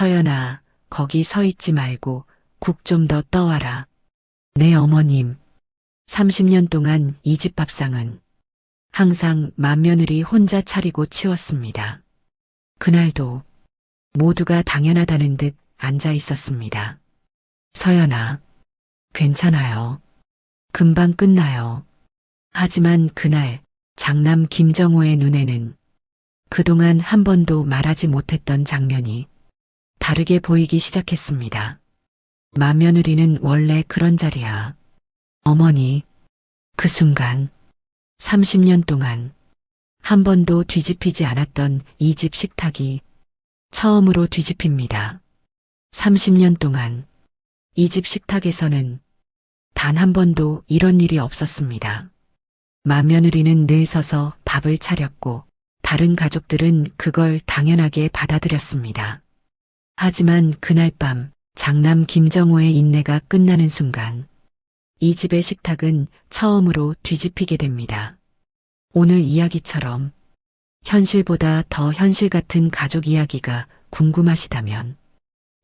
서연아, 거기 서 있지 말고 국 좀 더 떠와라. 네, 어머님. 30년 동안 이 집 밥상은 항상 맏며느리 혼자 차리고 치웠습니다. 그날도 모두가 당연하다는 듯 앉아 있었습니다. 서연아, 괜찮아요. 금방 끝나요. 하지만 그날 장남 김정호의 눈에는 그동안 한 번도 말하지 못했던 장면이 다르게 보이기 시작했습니다. 맏며느리는 원래 그런 자리야. 어머니, 그 순간 30년 동안 한 번도 뒤집히지 않았던 이 집 식탁이 처음으로 뒤집힙니다. 30년 동안 이 집 식탁에서는 단 한 번도 이런 일이 없었습니다. 맏며느리는 늘 서서 밥을 차렸고 다른 가족들은 그걸 당연하게 받아들였습니다. 하지만 그날 밤 장남 김정호의 인내가 끝나는 순간 이 집의 식탁은 처음으로 뒤집히게 됩니다. 오늘 이야기처럼 현실보다 더 현실 같은 가족 이야기가 궁금하시다면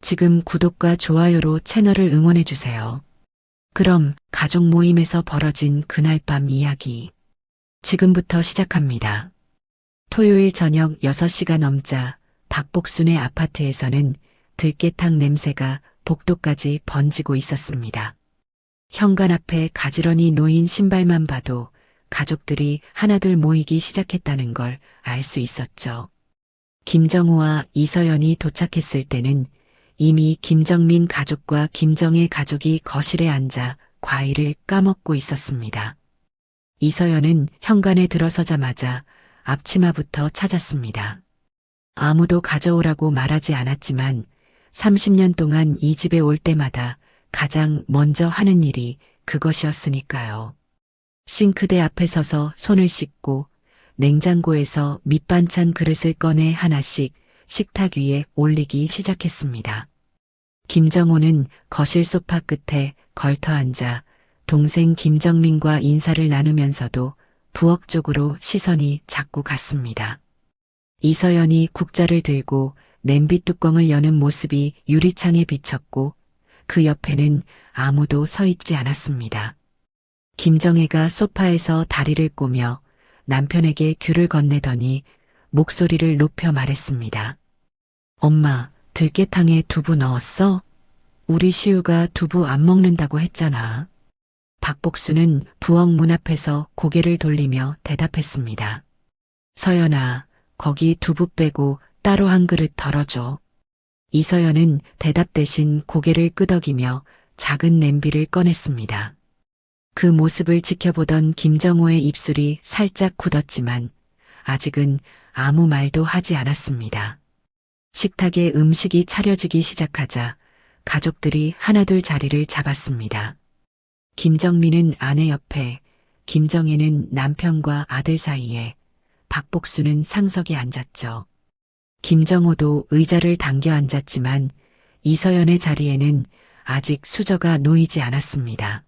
지금 구독과 좋아요로 채널을 응원해주세요. 그럼 가족 모임에서 벌어진 그날 밤 이야기 지금부터 시작합니다. 토요일 저녁 6시가 넘자 박복순의 아파트에서는 들깨탕 냄새가 복도까지 번지고 있었습니다. 현관 앞에 가지런히 놓인 신발만 봐도 가족들이 하나둘 모이기 시작했다는 걸 알 수 있었죠. 김정호와 이서연이 도착했을 때는 이미 김정민 가족과 김정혜 가족이 거실에 앉아 과일을 까먹고 있었습니다. 이서연은 현관에 들어서자마자 앞치마부터 찾았습니다. 아무도 가져오라고 말하지 않았지만 30년 동안 이 집에 올 때마다 가장 먼저 하는 일이 그것이었으니까요. 싱크대 앞에 서서 손을 씻고 냉장고에서 밑반찬 그릇을 꺼내 하나씩 식탁 위에 올리기 시작했습니다. 김정호는 거실 소파 끝에 걸터 앉아 동생 김정민과 인사를 나누면서도 부엌 쪽으로 시선이 자꾸 갔습니다. 이서연이 국자를 들고 냄비 뚜껑을 여는 모습이 유리창에 비쳤고 그 옆에는 아무도 서 있지 않았습니다. 김정혜가 소파에서 다리를 꼬며 남편에게 귤을 건네더니 목소리를 높여 말했습니다. 엄마, 들깨탕에 두부 넣었어? 우리 시우가 두부 안 먹는다고 했잖아. 박복수는 부엌 문 앞에서 고개를 돌리며 대답했습니다. 서연아, 거기 두부 빼고 따로 한 그릇 덜어줘. 이서연은 대답 대신 고개를 끄덕이며 작은 냄비를 꺼냈습니다. 그 모습을 지켜보던 김정호의 입술이 살짝 굳었지만 아직은 아무 말도 하지 않았습니다. 식탁에 음식이 차려지기 시작하자 가족들이 하나둘 자리를 잡았습니다. 김정민은 아내 옆에, 김정혜는 남편과 아들 사이에, 박복수는 상석에 앉았죠. 김정호도 의자를 당겨 앉았지만 이서연의 자리에는 아직 수저가 놓이지 않았습니다.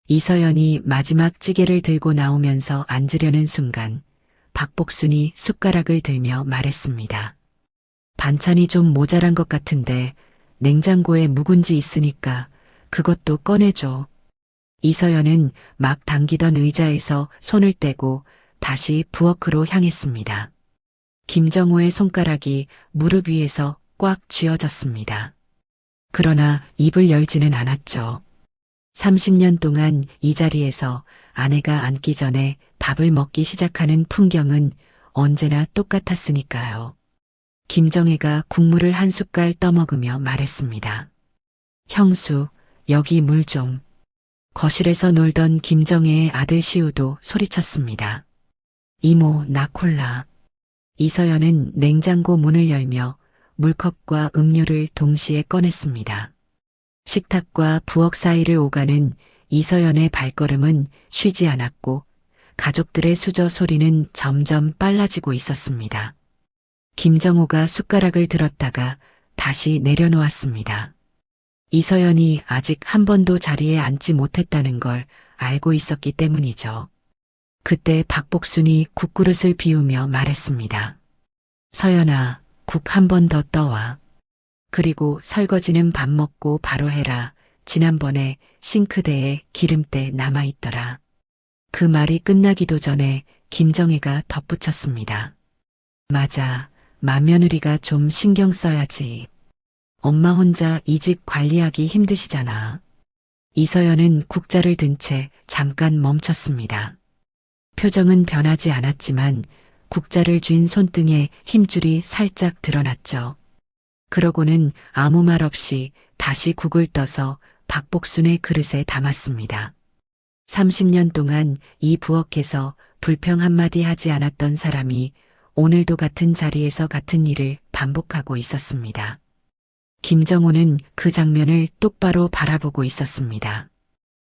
이서연이 마지막 찌개를 들고 나오면서 앉으려는 순간 박복순이 숟가락을 들며 말했습니다. 반찬이 좀 모자란 것 같은데 냉장고에 묵은지 있으니까 그것도 꺼내줘. 이서연은 막 당기던 의자에서 손을 떼고 다시 부엌으로 향했습니다. 김정호의 손가락이 무릎 위에서 꽉 쥐어졌습니다. 그러나 입을 열지는 않았죠. 30년 동안 이 자리에서 아내가 앉기 전에 밥을 먹기 시작하는 풍경은 언제나 똑같았으니까요. 김정혜가 국물을 한 숟갈 떠먹으며 말했습니다. 형수, 여기 물 좀. 거실에서 놀던 김정혜의 아들 시우도 소리쳤습니다. 이모, 나 콜라. 이서연은 냉장고 문을 열며 물컵과 음료를 동시에 꺼냈습니다. 식탁과 부엌 사이를 오가는 이서연의 발걸음은 쉬지 않았고 가족들의 수저 소리는 점점 빨라지고 있었습니다. 김정호가 숟가락을 들었다가 다시 내려놓았습니다. 이서연이 아직 한 번도 자리에 앉지 못했다는 걸 알고 있었기 때문이죠. 그때 박복순이 국그릇을 비우며 말했습니다. 서연아, 국 한 번 더 떠와. 그리고 설거지는 밥 먹고 바로 해라. 지난번에 싱크대에 기름때 남아있더라. 그 말이 끝나기도 전에 김정희가 덧붙였습니다. 맞아. 맏며느리가 좀 신경 써야지. 엄마 혼자 이 집 관리하기 힘드시잖아. 이서연은 국자를 든 채 잠깐 멈췄습니다. 표정은 변하지 않았지만 국자를 쥔 손등에 힘줄이 살짝 드러났죠. 그러고는 아무 말 없이 다시 국을 떠서 박복순의 그릇에 담았습니다. 30년 동안 이 부엌에서 불평 한마디 하지 않았던 사람이 오늘도 같은 자리에서 같은 일을 반복하고 있었습니다. 김정호는 그 장면을 똑바로 바라보고 있었습니다.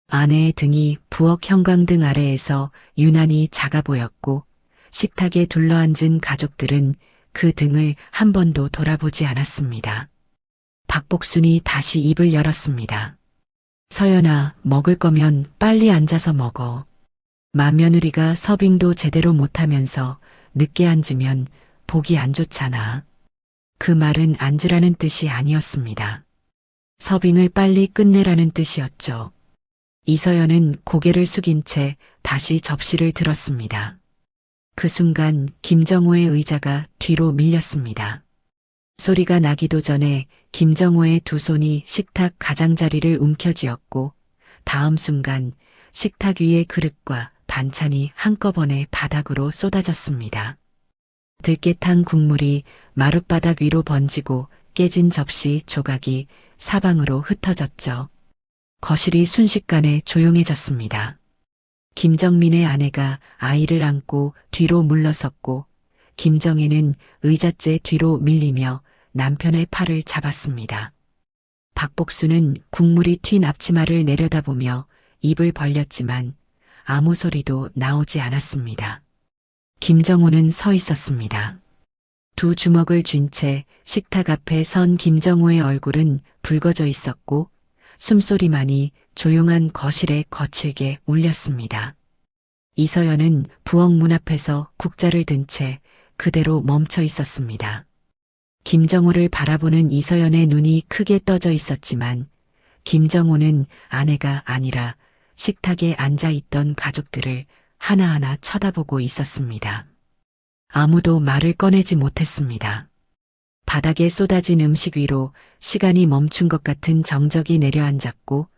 아내의 등이 부엌 형광등 아래에서 유난히 작아 보였고 식탁에 둘러앉은 가족들은 그 등을 한 번도 돌아보지 않았습니다. 박복순이 다시 입을 열었습니다. 서연아, 먹을 거면 빨리 앉아서 먹어. 맏며느리가 서빙도 제대로 못하면서 늦게 앉으면 보기 안 좋잖아. 그 말은 앉으라는 뜻이 아니었습니다. 서빙을 빨리 끝내라는 뜻이었죠. 이서연은 고개를 숙인 채 다시 접시를 들었습니다. 그 순간 김정호의 의자가 뒤로 밀렸습니다. 소리가 나기도 전에 김정호의 두 손이 식탁 가장자리를 움켜쥐었고 다음 순간 식탁 위의 그릇과 반찬이 한꺼번에 바닥으로 쏟아졌습니다. 들깨탕 국물이 마룻바닥 위로 번지고 깨진 접시 조각이 사방으로 흩어졌죠. 거실이 순식간에 조용해졌습니다. 김정민의 아내가 아이를 안고 뒤로 물러섰고 김정희는 의자째 뒤로 밀리며 남편의 팔을 잡았습니다. 박복수는 국물이 튄 앞치마를 내려다보며 입을 벌렸지만 아무 소리도 나오지 않았습니다. 김정호는 서 있었습니다. 두 주먹을 쥔 채 식탁 앞에 선 김정호의 얼굴은 붉어져 있었고 숨소리만이 조용한 거실에 거칠게 울렸습니다. 이서연은 부엌 문 앞에서 국자를 든 채 그대로 멈춰 있었습니다. 김정호를 바라보는 이서연의 눈이 크게 떠져 있었지만 김정호는 아내가 아니라 식탁에 앉아 있던 가족들을 하나하나 쳐다보고 있었습니다. 아무도 말을 꺼내지 못했습니다. 바닥에 쏟아진 음식 위로 시간이 멈춘 것 같은 정적이 내려앉았고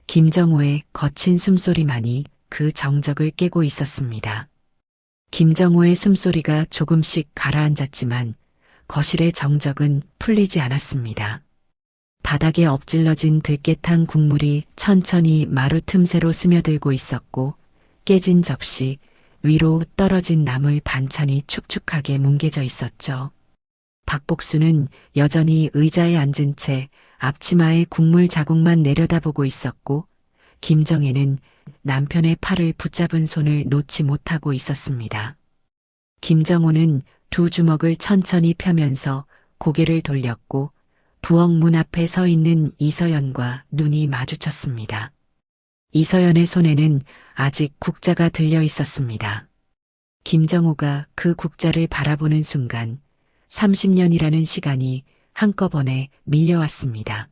김정호의 거친 숨소리만이 그 정적을 깨고 있었습니다. 김정호의 숨소리가 조금씩 가라앉았지만 거실의 정적은 풀리지 않았습니다. 바닥에 엎질러진 들깨탕 국물이 천천히 마루 틈새로 스며들고 있었고 깨진 접시, 위로 떨어진 나물 반찬이 축축하게 뭉개져 있었죠. 박복수는 여전히 의자에 앉은 채 앞치마에 국물 자국만 내려다보고 있었고 김정혜는 남편의 팔을 붙잡은 손을 놓지 못하고 있었습니다. 김정호는 두 주먹을 천천히 펴면서 고개를 돌렸고 부엌 문 앞에 서 있는 이서연과 눈이 마주쳤습니다. 이서연의 손에는 아직 국자가 들려 있었습니다. 김정호가 그 국자를 바라보는 순간 30년이라는 시간이 한꺼번에 밀려왔습니다.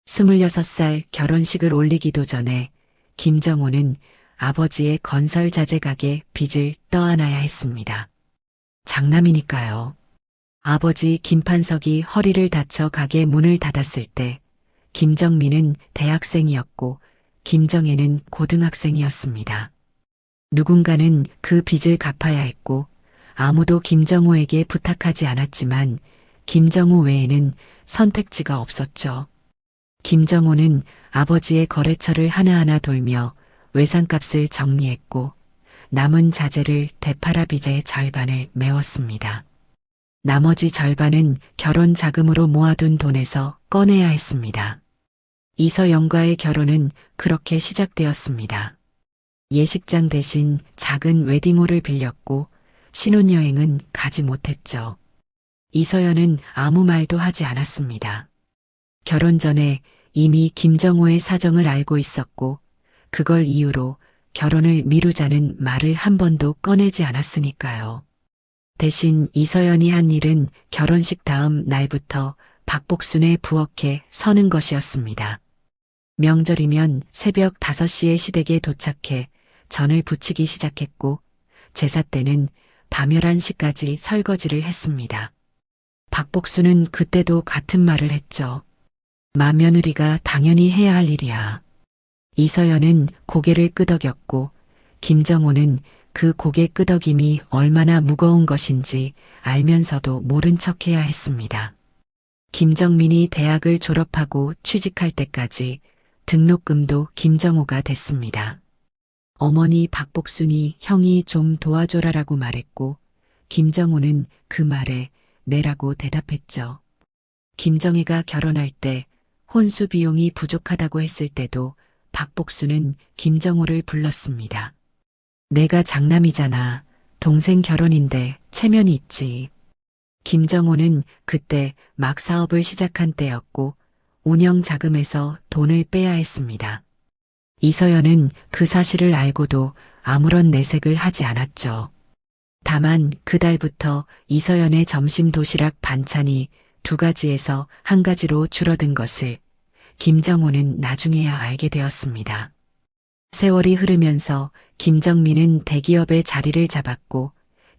26살 결혼식을 올리기도 전에 김정호는 아버지의 건설 자재 가게 빚을 떠안아야 했습니다. 장남이니까요. 아버지 김판석이 허리를 다쳐 가게 문을 닫았을 때 김정민은 대학생이었고 김정혜는 고등학생이었습니다. 누군가는 그 빚을 갚아야 했고 아무도 김정호에게 부탁하지 않았지만 김정호 외에는 선택지가 없었죠. 김정호는 아버지의 거래처를 하나하나 돌며 외상값을 정리했고 남은 자재를 되팔아 빚의 절반을 메웠습니다. 나머지 절반은 결혼 자금으로 모아둔 돈에서 꺼내야 했습니다. 이서영과의 결혼은 그렇게 시작되었습니다. 예식장 대신 작은 웨딩홀을 빌렸고 신혼여행은 가지 못했죠. 이서연은 아무 말도 하지 않았습니다. 결혼 전에 이미 김정호의 사정을 알고 있었고 그걸 이유로 결혼을 미루자는 말을 한 번도 꺼내지 않았으니까요. 대신 이서연이 한 일은 결혼식 다음 날부터 박복순의 부엌에 서는 것이었습니다. 명절이면 새벽 5시에 시댁에 도착해 전을 부치기 시작했고 제사 때는 밤 11시까지 설거지를 했습니다. 박복순은 그때도 같은 말을 했죠. 맏며느리가 당연히 해야 할 일이야. 이서연은 고개를 끄덕였고 김정호는 그 고개 끄덕임이 얼마나 무거운 것인지 알면서도 모른 척해야 했습니다. 김정민이 대학을 졸업하고 취직할 때까지 등록금도 김정호가 됐습니다. 어머니 박복순이 형이 좀 도와줘라라고 말했고 김정호는 그 말에 네라고 대답했죠. 김정희가 결혼할 때 혼수 비용이 부족하다고 했을 때도 박복순은 김정호를 불렀습니다. 내가 장남이잖아. 동생 결혼인데 체면이 있지. 김정호는 그때 막 사업을 시작한 때였고 운영 자금에서 돈을 빼야 했습니다. 이서연은 그 사실을 알고도 아무런 내색을 하지 않았죠. 다만 그달부터 이서연의 점심 도시락 반찬이 2가지에서 1가지로 줄어든 것을 김정호는 나중에야 알게 되었습니다. 세월이 흐르면서 김정민은 대기업의 자리를 잡았고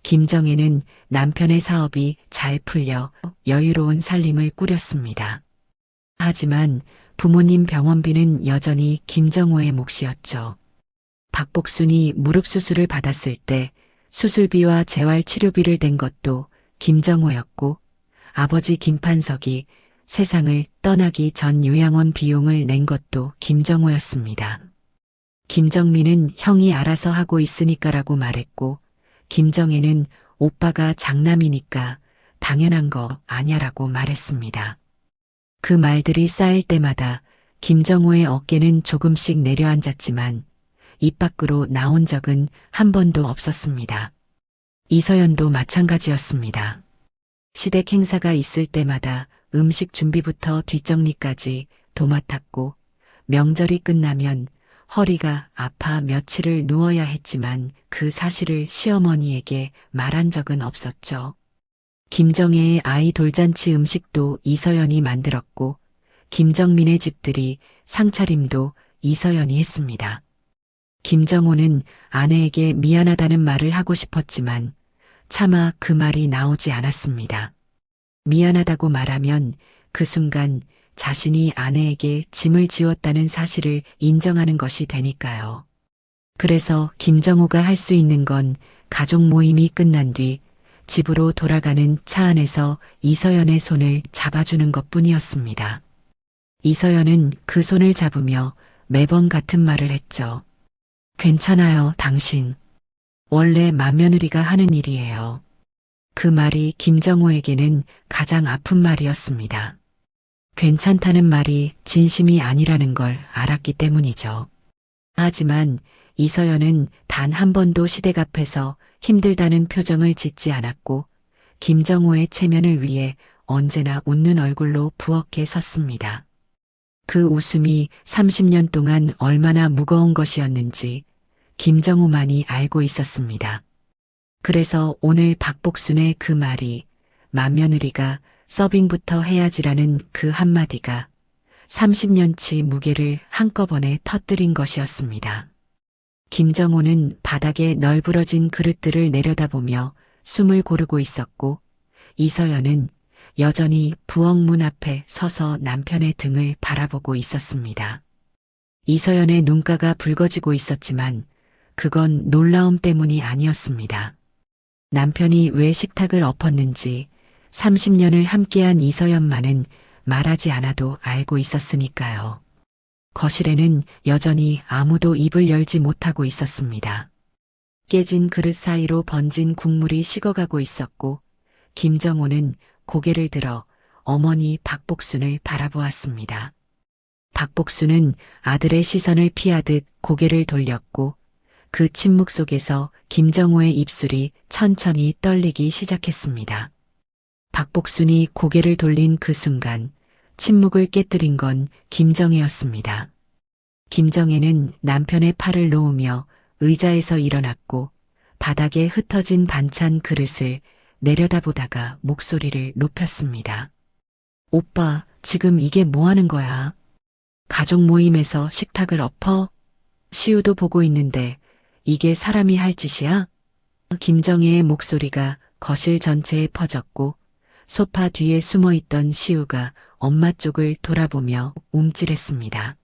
김정혜는 남편의 사업이 잘 풀려 여유로운 살림을 꾸렸습니다. 하지만 부모님 병원비는 여전히 김정호의 몫이었죠. 박복순이 무릎 수술을 받았을 때 수술비와 재활 치료비를 댄 것도 김정호였고 아버지 김판석이 세상을 떠나기 전 요양원 비용을 낸 것도 김정호였습니다. 김정민은 형이 알아서 하고 있으니까라고 말했고 김정혜는 오빠가 장남이니까 당연한 거 아냐라고 말했습니다. 그 말들이 쌓일 때마다 김정호의 어깨는 조금씩 내려앉았지만 입 밖으로 나온 적은 한 번도 없었습니다. 이서연도 마찬가지였습니다. 시댁 행사가 있을 때마다 음식 준비부터 뒷정리까지 도맡았고 명절이 끝나면 허리가 아파 며칠을 누워야 했지만 그 사실을 시어머니에게 말한 적은 없었죠. 김정혜의 아이 돌잔치 음식도 이서연이 만들었고 김정민의 집들이 상차림도 이서연이 했습니다. 김정호는 아내에게 미안하다는 말을 하고 싶었지만 차마 그 말이 나오지 않았습니다. 미안하다고 말하면 그 순간 자신이 아내에게 짐을 지웠다는 사실을 인정하는 것이 되니까요. 그래서 김정호가 할 수 있는 건 가족 모임이 끝난 뒤 집으로 돌아가는 차 안에서 이서연의 손을 잡아주는 것뿐이었습니다. 이서연은 그 손을 잡으며 매번 같은 말을 했죠. 괜찮아요, 당신. 원래 맏며느리가 하는 일이에요. 그 말이 김정호에게는 가장 아픈 말이었습니다. 괜찮다는 말이 진심이 아니라는 걸 알았기 때문이죠. 하지만 이서연은 단 한 번도 시댁 앞에서 힘들다는 표정을 짓지 않았고 김정호의 체면을 위해 언제나 웃는 얼굴로 부엌에 섰습니다. 그 웃음이 30년 동안 얼마나 무거운 것이었는지 김정호만이 알고 있었습니다. 그래서 오늘 박복순의 그 말이 맏며느리가 서빙부터 해야지라는 그 한마디가 30년치 무게를 한꺼번에 터뜨린 것이었습니다. 김정호는 바닥에 널브러진 그릇들을 내려다보며 숨을 고르고 있었고 이서연은 여전히 부엌 문 앞에 서서 남편의 등을 바라보고 있었습니다. 이서연의 눈가가 붉어지고 있었지만 그건 놀라움 때문이 아니었습니다. 남편이 왜 식탁을 엎었는지 30년을 함께한 이서연만은 말하지 않아도 알고 있었으니까요. 거실에는 여전히 아무도 입을 열지 못하고 있었습니다. 깨진 그릇 사이로 번진 국물이 식어가고 있었고 김정호는 고개를 들어 어머니 박복순을 바라보았습니다. 박복순은 아들의 시선을 피하듯 고개를 돌렸고 그 침묵 속에서 김정호의 입술이 천천히 떨리기 시작했습니다. 박복순이 고개를 돌린 그 순간 침묵을 깨뜨린 건 김정혜였습니다. 김정혜는 남편의 팔을 놓으며 의자에서 일어났고 바닥에 흩어진 반찬 그릇을 내려다보다가 목소리를 높였습니다. 오빠, 지금 이게 뭐 하는 거야? 가족 모임에서 식탁을 엎어? 시우도 보고 있는데 이게 사람이 할 짓이야? 김정혜의 목소리가 거실 전체에 퍼졌고 소파 뒤에 숨어 있던 시우가 엄마 쪽을 돌아보며 움찔했습니다.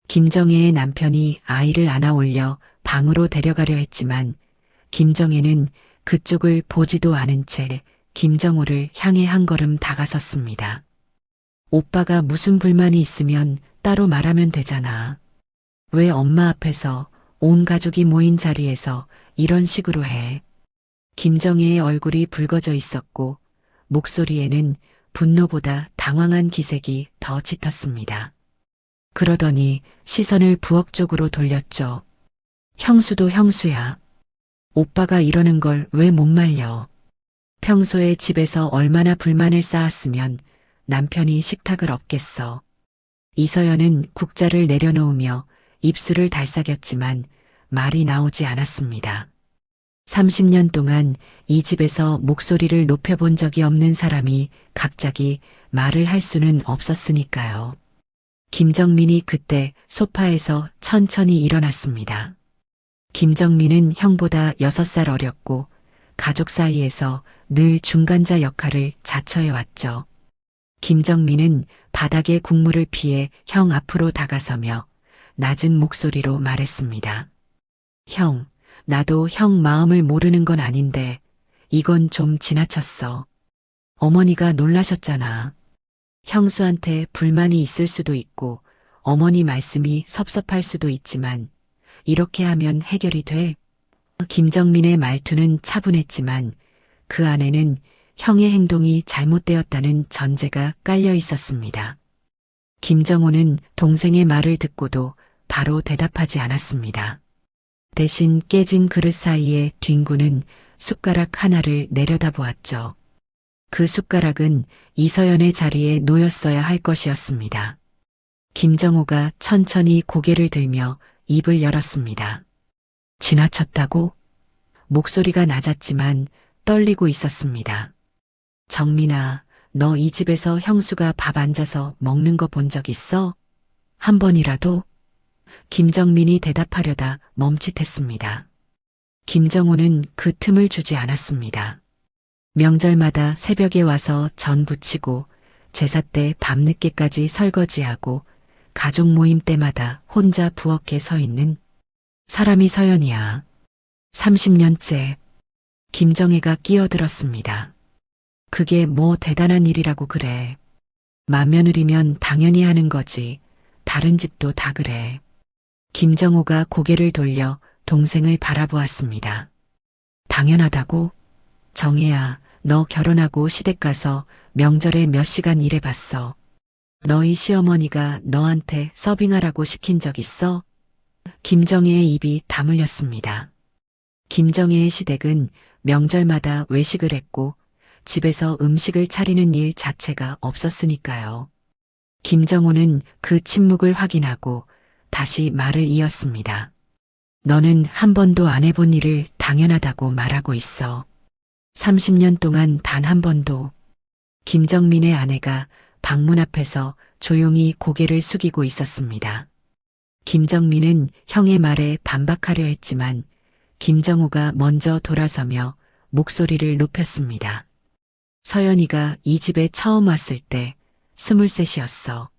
김정혜의 남편이 아이를 안아 올려 방으로 데려가려 했지만 김정혜는 그쪽을 보지도 않은 채 김정호를 향해 한 걸음 다가섰습니다. 오빠가 무슨 불만이 있으면 따로 말하면 되잖아. 왜 엄마 앞에서 온 가족이 모인 자리에서 이런 식으로 해? 김정혜의 얼굴이 붉어져 있었고 목소리에는 분노보다 당황한 기색이 더 짙었습니다. 그러더니 시선을 부엌 쪽으로 돌렸죠. 형수도 형수야. 오빠가 이러는 걸 왜 못 말려? 평소에 집에서 얼마나 불만을 쌓았으면 남편이 식탁을 엎겠어. 이서연은 국자를 내려놓으며 입술을 달싹였지만 말이 나오지 않았습니다. 30년 동안 이 집에서 목소리를 높여본 적이 없는 사람이 갑자기 말을 할 수는 없었으니까요. 김정민이 그때 소파에서 천천히 일어났습니다. 김정민은 형보다 6살 어렸고 가족 사이에서 늘 중간자 역할을 자처해왔죠. 김정민은 바닥에 국물을 피해 형 앞으로 다가서며 낮은 목소리로 말했습니다. 형, 나도 형 마음을 모르는 건 아닌데 이건 좀 지나쳤어. 어머니가 놀라셨잖아. 형수한테 불만이 있을 수도 있고 어머니 말씀이 섭섭할 수도 있지만 이렇게 하면 해결이 돼. 김정민의 말투는 차분했지만 그 안에는 형의 행동이 잘못되었다는 전제가 깔려 있었습니다. 김정호는 동생의 말을 듣고도 바로 대답하지 않았습니다. 대신 깨진 그릇 사이에 뒹구는 숟가락 하나를 내려다보았죠. 그 숟가락은 이서연의 자리에 놓였어야 할 것이었습니다. 김정호가 천천히 고개를 들며 입을 열었습니다. 지나쳤다고? 목소리가 낮았지만 떨리고 있었습니다. 정민아, 너 이 집에서 형수가 밥 앉아서 먹는 거 본 적 있어? 한 번이라도? 김정민이 대답하려다 멈칫했습니다. 김정호는 그 틈을 주지 않았습니다. 명절마다 새벽에 와서 전 부치고 제사 때 밤늦게까지 설거지하고 가족 모임 때마다 혼자 부엌에 서 있는 사람이 서연이야. 30년째. 김정혜가 끼어들었습니다. 그게 뭐 대단한 일이라고 그래. 맏며느리면 당연히 하는 거지. 다른 집도 다 그래. 김정호가 고개를 돌려 동생을 바라보았습니다. 당연하다고? 정혜야, 너 결혼하고 시댁 가서 명절에 몇 시간 일해봤어. 너희 시어머니가 너한테 서빙하라고 시킨 적 있어? 김정혜의 입이 다물렸습니다. 김정혜의 시댁은 명절마다 외식을 했고 집에서 음식을 차리는 일 자체가 없었으니까요. 김정호는 그 침묵을 확인하고 다시 말을 이었습니다. 너는 한 번도 안 해본 일을 당연하다고 말하고 있어. 30년 동안 단 한 번도. 김정민의 아내가 방문 앞에서 조용히 고개를 숙이고 있었습니다. 김정민은 형의 말에 반박하려 했지만 김정호가 먼저 돌아서며 목소리를 높였습니다. 서연이가 이 집에 처음 왔을 때 23이었어.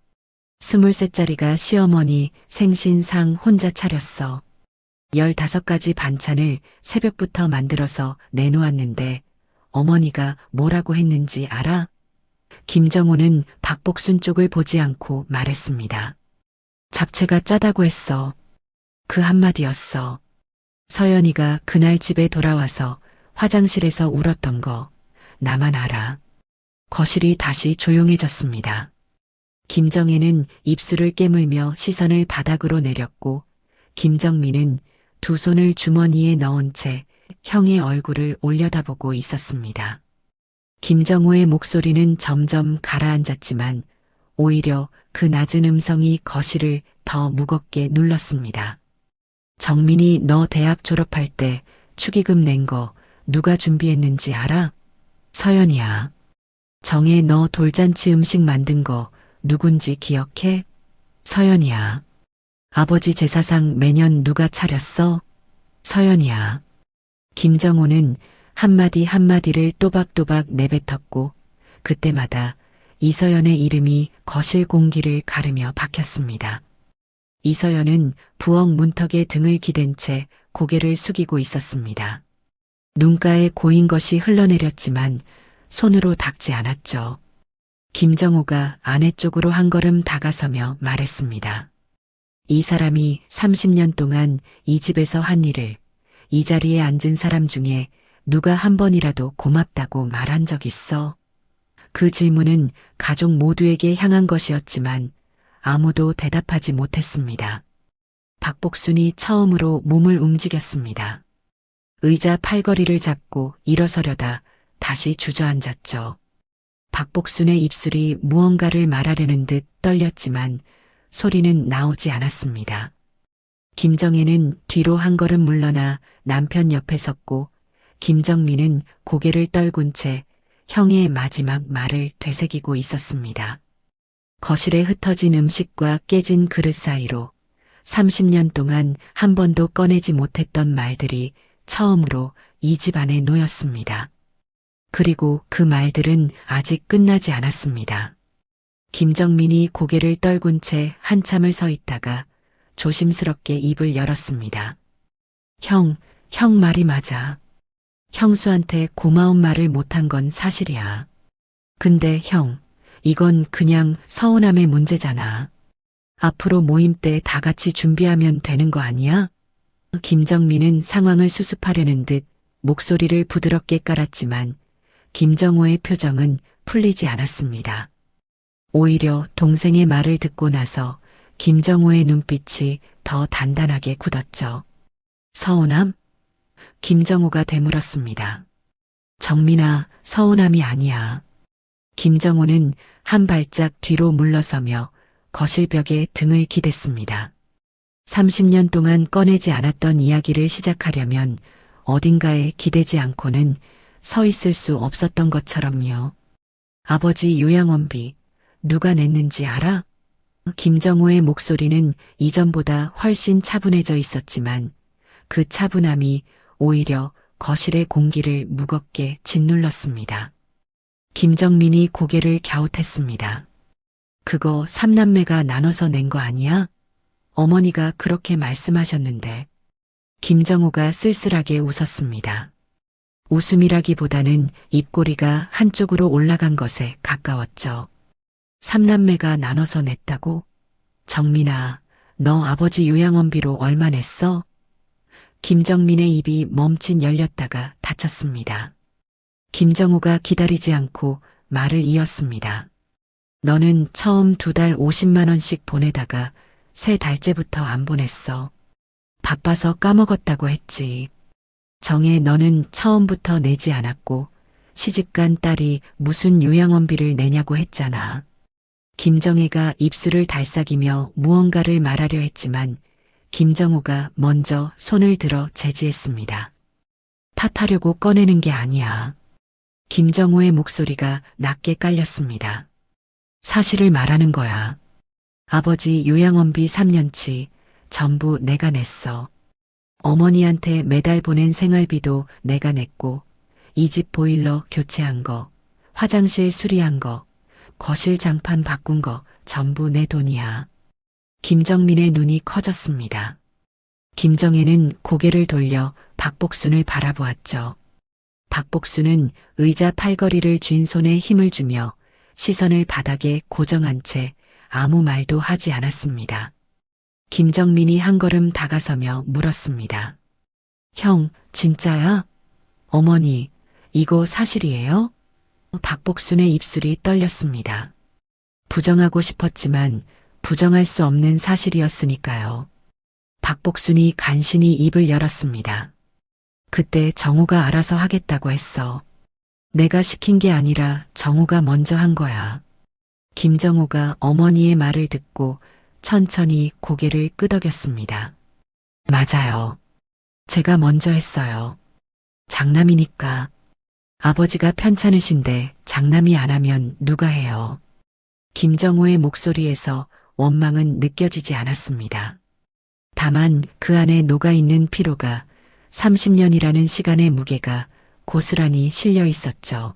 23짜리가 시어머니 생신상 혼자 차렸어. 15가지 반찬을 새벽부터 만들어서 내놓았는데 어머니가 뭐라고 했는지 알아? 김정호는 박복순 쪽을 보지 않고 말했습니다. 잡채가 짜다고 했어. 그 한마디였어. 서연이가 그날 집에 돌아와서 화장실에서 울었던 거 나만 알아. 거실이 다시 조용해졌습니다. 김정혜는 입술을 깨물며 시선을 바닥으로 내렸고 김정민은 두 손을 주머니에 넣은 채 형의 얼굴을 올려다보고 있었습니다. 김정호의 목소리는 점점 가라앉았지만 오히려 그 낮은 음성이 거실을 더 무겁게 눌렀습니다. 정민이 너 대학 졸업할 때 축의금 낸 거 누가 준비했는지 알아? 서연이야. 정혜, 너 돌잔치 음식 만든 거 누군지 기억해? 서연이야. 아버지 제사상 매년 누가 차렸어? 서연이야. 김정호는 한마디 한마디를 또박또박 내뱉었고 그때마다 이서연의 이름이 거실 공기를 가르며 박혔습니다. 이서연은 부엌 문턱에 등을 기댄 채 고개를 숙이고 있었습니다. 눈가에 고인 것이 흘러내렸지만 손으로 닦지 않았죠. 김정호가 아내 쪽으로 한 걸음 다가서며 말했습니다. 이 사람이 30년 동안 이 집에서 한 일을 이 자리에 앉은 사람 중에 누가 한 번이라도 고맙다고 말한 적 있어? 그 질문은 가족 모두에게 향한 것이었지만 아무도 대답하지 못했습니다. 박복순이 처음으로 몸을 움직였습니다. 의자 팔걸이를 잡고 일어서려다 다시 주저앉았죠. 박복순의 입술이 무언가를 말하려는 듯 떨렸지만 소리는 나오지 않았습니다. 김정혜는 뒤로 한 걸음 물러나 남편 옆에 섰고 김정민은 고개를 떨군 채 형의 마지막 말을 되새기고 있었습니다. 거실에 흩어진 음식과 깨진 그릇 사이로 30년 동안 한 번도 꺼내지 못했던 말들이 처음으로 이 집 안에 놓였습니다. 그리고 그 말들은 아직 끝나지 않았습니다. 김정민이 고개를 떨군 채 한참을 서 있다가 조심스럽게 입을 열었습니다. 형 말이 맞아. 형수한테 고마운 말을 못한 건 사실이야. 근데 형, 이건 그냥 서운함의 문제잖아. 앞으로 모임 때 다 같이 준비하면 되는 거 아니야? 김정민은 상황을 수습하려는 듯 목소리를 부드럽게 깔았지만 김정호의 표정은 풀리지 않았습니다. 오히려 동생의 말을 듣고 나서 김정호의 눈빛이 더 단단하게 굳었죠. 서운함? 김정호가 되물었습니다. 정민아, 서운함이 아니야. 김정호는 한 발짝 뒤로 물러서며 거실벽에 등을 기댔습니다. 30년 동안 꺼내지 않았던 이야기를 시작하려면 어딘가에 기대지 않고는 서 있을 수 없었던 것처럼요. 아버지 요양원비 누가 냈는지 알아? 김정호의 목소리는 이전보다 훨씬 차분해져 있었지만 그 차분함이 오히려 거실의 공기를 무겁게 짓눌렀습니다. 김정민이 고개를 갸웃했습니다. 그거 삼남매가 나눠서 낸 거 아니야? 어머니가 그렇게 말씀하셨는데. 김정호가 쓸쓸하게 웃었습니다. 웃음이라기보다는 입꼬리가 한쪽으로 올라간 것에 가까웠죠. 삼남매가 나눠서 냈다고? 정민아, 너 아버지 요양원비로 얼마 냈어? 김정민의 입이 멈칫 열렸다가 닫혔습니다. 김정호가 기다리지 않고 말을 이었습니다. 너는 처음 2달 50만 원씩 보내다가 3달째부터 안 보냈어. 바빠서 까먹었다고 했지. 정혜, 너는 처음부터 내지 않았고 시집간 딸이 무슨 요양원비를 내냐고 했잖아. 김정혜가 입술을 달싹이며 무언가를 말하려 했지만 김정호가 먼저 손을 들어 제지했습니다. 탓하려고 꺼내는 게 아니야. 김정호의 목소리가 낮게 깔렸습니다. 사실을 말하는 거야. 아버지 요양원비 3년치 전부 내가 냈어. 어머니한테 매달 보낸 생활비도 내가 냈고 이 집 보일러 교체한 거, 화장실 수리한 거, 거실 장판 바꾼 거 전부 내 돈이야. 김정민의 눈이 커졌습니다. 김정혜는 고개를 돌려 박복순을 바라보았죠. 박복순은 의자 팔걸이를 쥔 손에 힘을 주며 시선을 바닥에 고정한 채 아무 말도 하지 않았습니다. 김정민이 한 걸음 다가서며 물었습니다. 형, 진짜야? 어머니, 이거 사실이에요? 박복순의 입술이 떨렸습니다. 부정하고 싶었지만 부정할 수 없는 사실이었으니까요. 박복순이 간신히 입을 열었습니다. 그때 정우가 알아서 하겠다고 했어. 내가 시킨 게 아니라 정우가 먼저 한 거야. 김정우가 어머니의 말을 듣고 천천히 고개를 끄덕였습니다. 맞아요. 제가 먼저 했어요. 장남이니까. 아버지가 편찮으신데 장남이 안 하면 누가 해요? 김정호의 목소리에서 원망은 느껴지지 않았습니다. 다만 그 안에 녹아있는 피로가 30년이라는 시간의 무게가 고스란히 실려 있었죠.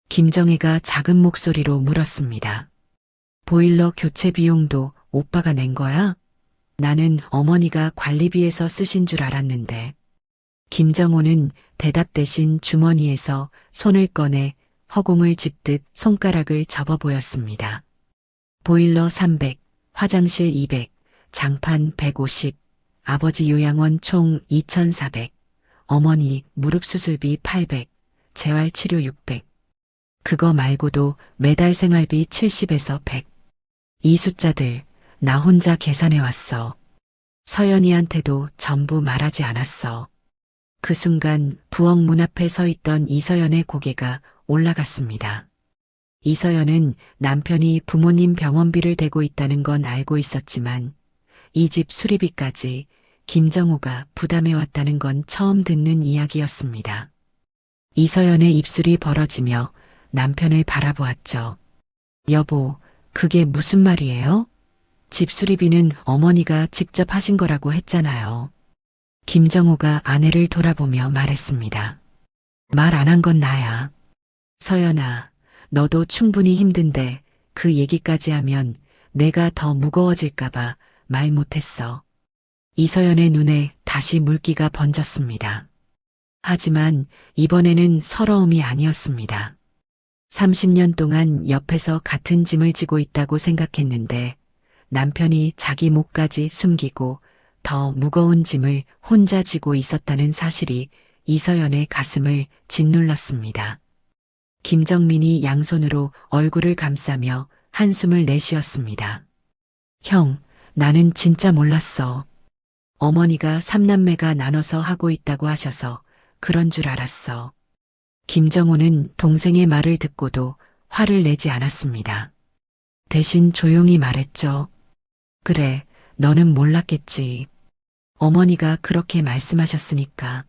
김정혜가 작은 목소리로 물었습니다. 보일러 교체 비용도 오빠가 낸 거야? 나는 어머니가 관리비에서 쓰신 줄 알았는데. 김정호는 대답 대신 주머니에서 손을 꺼내 허공을 짚듯 손가락을 접어 보였습니다. 보일러 300, 화장실 200, 장판 150, 아버지 요양원 총 2,400, 어머니 무릎 수술비 800, 재활치료 600. 그거 말고도 매달 생활비 70에서 100. 이 숫자들 나 혼자 계산해 왔어. 서연이한테도 전부 말하지 않았어. 그 순간 부엌 문 앞에 서 있던 이서연의 고개가 올라갔습니다. 이서연은 남편이 부모님 병원비를 대고 있다는 건 알고 있었지만 이 집 수리비까지 김정호가 부담해 왔다는 건 처음 듣는 이야기였습니다. 이서연의 입술이 벌어지며 남편을 바라보았죠. 여보, 그게 무슨 말이에요? 집 수리비는 어머니가 직접 하신 거라고 했잖아요. 김정호가 아내를 돌아보며 말했습니다. 말 안 한 건 나야. 서연아, 너도 충분히 힘든데 그 얘기까지 하면 내가 더 무거워질까봐 말 못했어. 이서연의 눈에 다시 물기가 번졌습니다. 하지만 이번에는 서러움이 아니었습니다. 30년 동안 옆에서 같은 짐을 지고 있다고 생각했는데 남편이 자기 몫까지 숨기고 더 무거운 짐을 혼자 지고 있었다는 사실이 이서연의 가슴을 짓눌렀습니다. 김정민이 양손으로 얼굴을 감싸며 한숨을 내쉬었습니다. 형, 나는 진짜 몰랐어. 어머니가 3남매가 나눠서 하고 있다고 하셔서 그런 줄 알았어. 김정호는 동생의 말을 듣고도 화를 내지 않았습니다. 대신 조용히 말했죠. 그래, 너는 몰랐겠지. 어머니가 그렇게 말씀하셨으니까.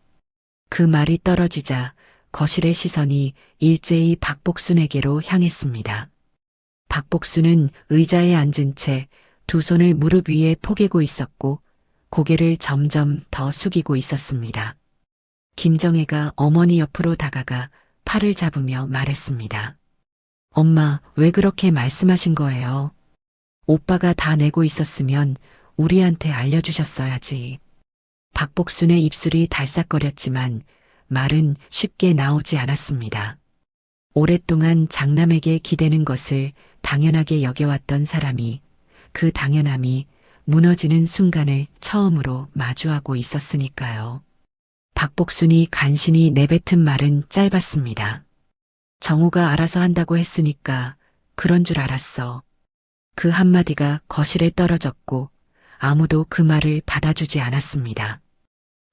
그 말이 떨어지자 거실의 시선이 일제히 박복순에게로 향했습니다. 박복순은 의자에 앉은 채 두 손을 무릎 위에 포개고 있었고 고개를 점점 더 숙이고 있었습니다. 김정혜가 어머니 옆으로 다가가 팔을 잡으며 말했습니다. 엄마, 왜 그렇게 말씀하신 거예요? 오빠가 다 내고 있었으면 우리한테 알려주셨어야지. 박복순의 입술이 달싹거렸지만 말은 쉽게 나오지 않았습니다. 오랫동안 장남에게 기대는 것을 당연하게 여겨왔던 사람이 그 당연함이 무너지는 순간을 처음으로 마주하고 있었으니까요. 박복순이 간신히 내뱉은 말은 짧았습니다. 정우가 알아서 한다고 했으니까 그런 줄 알았어. 그 한마디가 거실에 떨어졌고 아무도 그 말을 받아주지 않았습니다.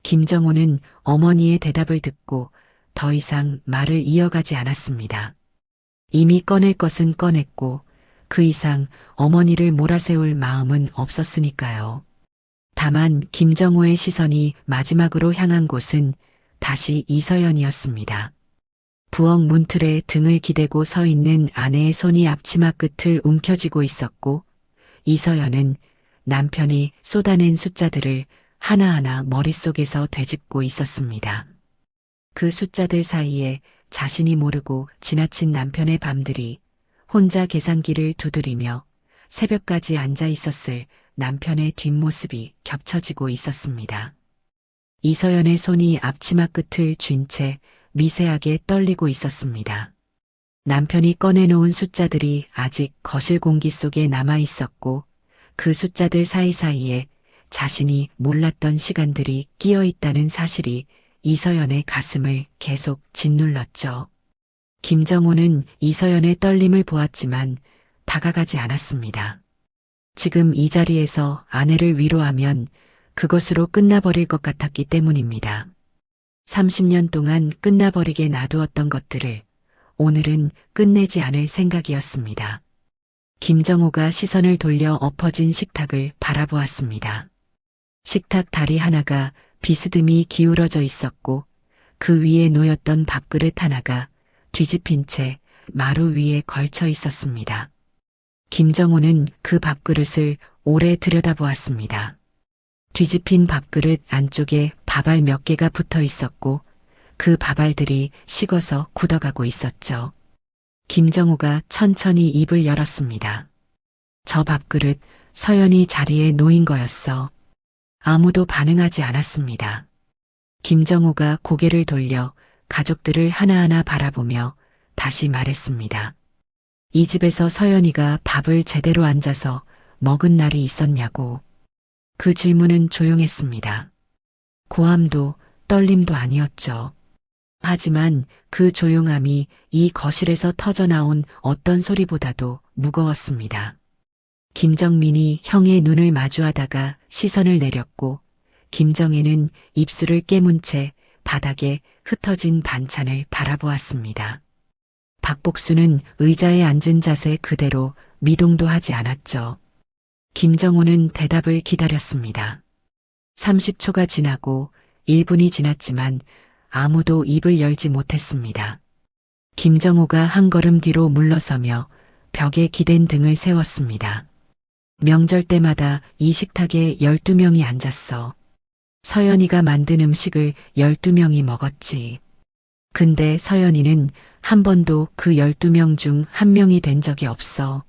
김정호는 어머니의 대답을 듣고 더 이상 말을 이어가지 않았습니다. 이미 꺼낼 것은 꺼냈고 그 이상 어머니를 몰아세울 마음은 없었으니까요. 다만 김정호의 시선이 마지막으로 향한 곳은 다시 이서연이었습니다. 부엌 문틀에 등을 기대고 서 있는 아내의 손이 앞치마 끝을 움켜쥐고 있었고 이서연은 남편이 쏟아낸 숫자들을 하나하나 머릿속에서 되짚고 있었습니다. 그 숫자들 사이에 자신이 모르고 지나친 남편의 밤들이 혼자 계산기를 두드리며 새벽까지 앉아 있었을 남편의 뒷모습이 겹쳐지고 있었습니다. 이서연의 손이 앞치마 끝을 쥔 채 미세하게 떨리고 있었습니다. 남편이 꺼내놓은 숫자들이 아직 거실 공기 속에 남아 있었고 그 숫자들 사이사이에 자신이 몰랐던 시간들이 끼어 있다는 사실이 이서연의 가슴을 계속 짓눌렀죠. 김정호는 이서연의 떨림을 보았지만 다가가지 않았습니다. 지금 이 자리에서 아내를 위로하면 그것으로 끝나버릴 것 같았기 때문입니다. 30년 동안 끝나버리게 놔두었던 것들을 오늘은 끝내지 않을 생각이었습니다. 김정호가 시선을 돌려 엎어진 식탁을 바라보았습니다. 식탁 다리 하나가 비스듬히 기울어져 있었고 그 위에 놓였던 밥그릇 하나가 뒤집힌 채 마루 위에 걸쳐 있었습니다. 김정호는 그 밥그릇을 오래 들여다보았습니다. 뒤집힌 밥그릇 안쪽에 밥알 몇 개가 붙어 있었고 그 밥알들이 식어서 굳어가고 있었죠. 김정호가 천천히 입을 열었습니다. 저 밥그릇 서연이 자리에 놓인 거였어. 아무도 반응하지 않았습니다. 김정호가 고개를 돌려 가족들을 하나하나 바라보며 다시 말했습니다. 이 집에서 서연이가 밥을 제대로 앉아서 먹은 날이 있었냐고. 그 질문은 조용했습니다. 고함도 떨림도 아니었죠. 하지만 그 조용함이 이 거실에서 터져나온 어떤 소리보다도 무거웠습니다. 김정민이 형의 눈을 마주하다가 시선을 내렸고 김정혜는 입술을 깨문 채 바닥에 흩어진 반찬을 바라보았습니다. 박복수는 의자에 앉은 자세 그대로 미동도 하지 않았죠. 김정호는 대답을 기다렸습니다. 30초가 지나고 1분이 지났지만 아무도 입을 열지 못했습니다. 김정호가 한 걸음 뒤로 물러서며 벽에 기댄 등을 세웠습니다. 명절 때마다 이 식탁에 12명이 앉았어. 서연이가 만든 음식을 12명이 먹었지. 근데 서연이는 한 번도 그 12명 중 한 명이 된 적이 없어.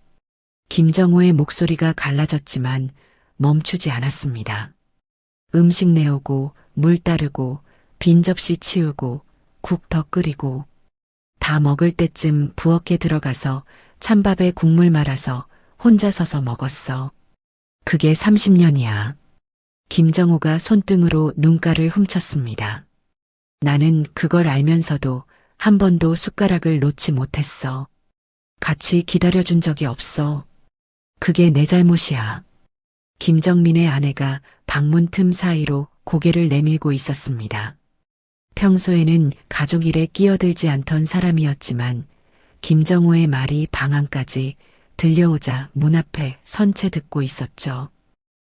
김정호의 목소리가 갈라졌지만 멈추지 않았습니다. 음식 내오고 물 따르고 빈 접시 치우고 국 더 끓이고 다 먹을 때쯤 부엌에 들어가서 찬밥에 국물 말아서 혼자 서서 먹었어. 그게 30년이야. 김정호가 손등으로 눈가를 훔쳤습니다. 나는 그걸 알면서도 한 번도 숟가락을 놓지 못했어. 같이 기다려준 적이 없어. 그게 내 잘못이야. 김정민의 아내가 방문 틈 사이로 고개를 내밀고 있었습니다. 평소에는 가족 일에 끼어들지 않던 사람이었지만 김정호의 말이 방 안까지 들려오자 문 앞에 선 채 듣고 있었죠.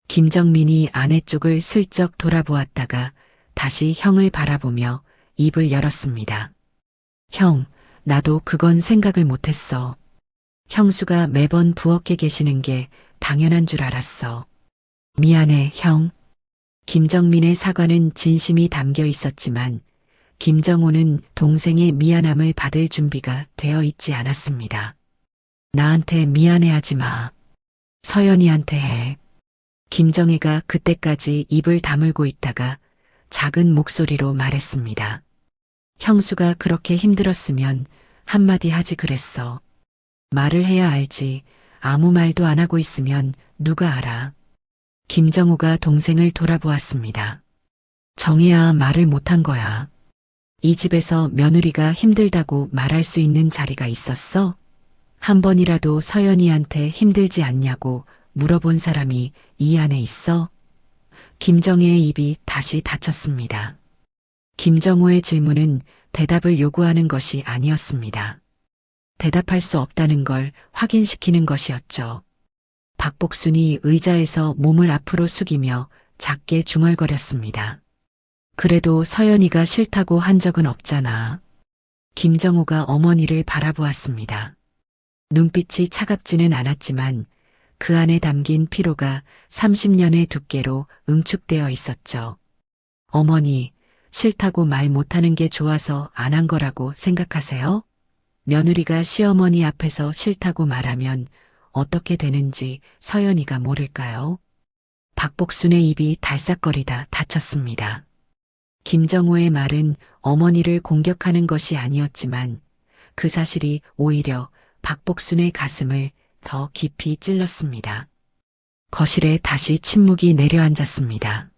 김정민이 아내 쪽을 슬쩍 돌아보았다가 다시 형을 바라보며 입을 열었습니다. 형, 나도 그건 생각을 못했어. 형수가 매번 부엌에 계시는 게 당연한 줄 알았어. 미안해, 형. 김정민의 사과는 진심이 담겨 있었지만 김정호는 동생의 미안함을 받을 준비가 되어 있지 않았습니다. 나한테 미안해하지 마. 서연이한테 해. 김정혜가 그때까지 입을 다물고 있다가 작은 목소리로 말했습니다. 형수가 그렇게 힘들었으면 한마디 하지 그랬어. 말을 해야 알지. 아무 말도 안 하고 있으면 누가 알아. 김정호가 동생을 돌아보았습니다. 정혜야, 말을 못한 거야. 이 집에서 며느리가 힘들다고 말할 수 있는 자리가 있었어? 한 번이라도 서연이한테 힘들지 않냐고 물어본 사람이 이 안에 있어? 김정혜의 입이 다시 닫혔습니다. 김정호의 질문은 대답을 요구하는 것이 아니었습니다. 대답할 수 없다는 걸 확인시키는 것이었죠. 박복순이 의자에서 몸을 앞으로 숙이며 작게 중얼거렸습니다. 그래도 서연이가 싫다고 한 적은 없잖아. 김정호가 어머니를 바라보았습니다. 눈빛이 차갑지는 않았지만 그 안에 담긴 피로가 30년의 두께로 응축되어 있었죠. 어머니, 싫다고 말 못하는 게 좋아서 안 한 거라고 생각하세요? 며느리가 시어머니 앞에서 싫다고 말하면 어떻게 되는지 서연이가 모를까요? 박복순의 입이 달싹거리다 닫혔습니다. 김정호의 말은 어머니를 공격하는 것이 아니었지만 그 사실이 오히려 박복순의 가슴을 더 깊이 찔렀습니다. 거실에 다시 침묵이 내려앉았습니다.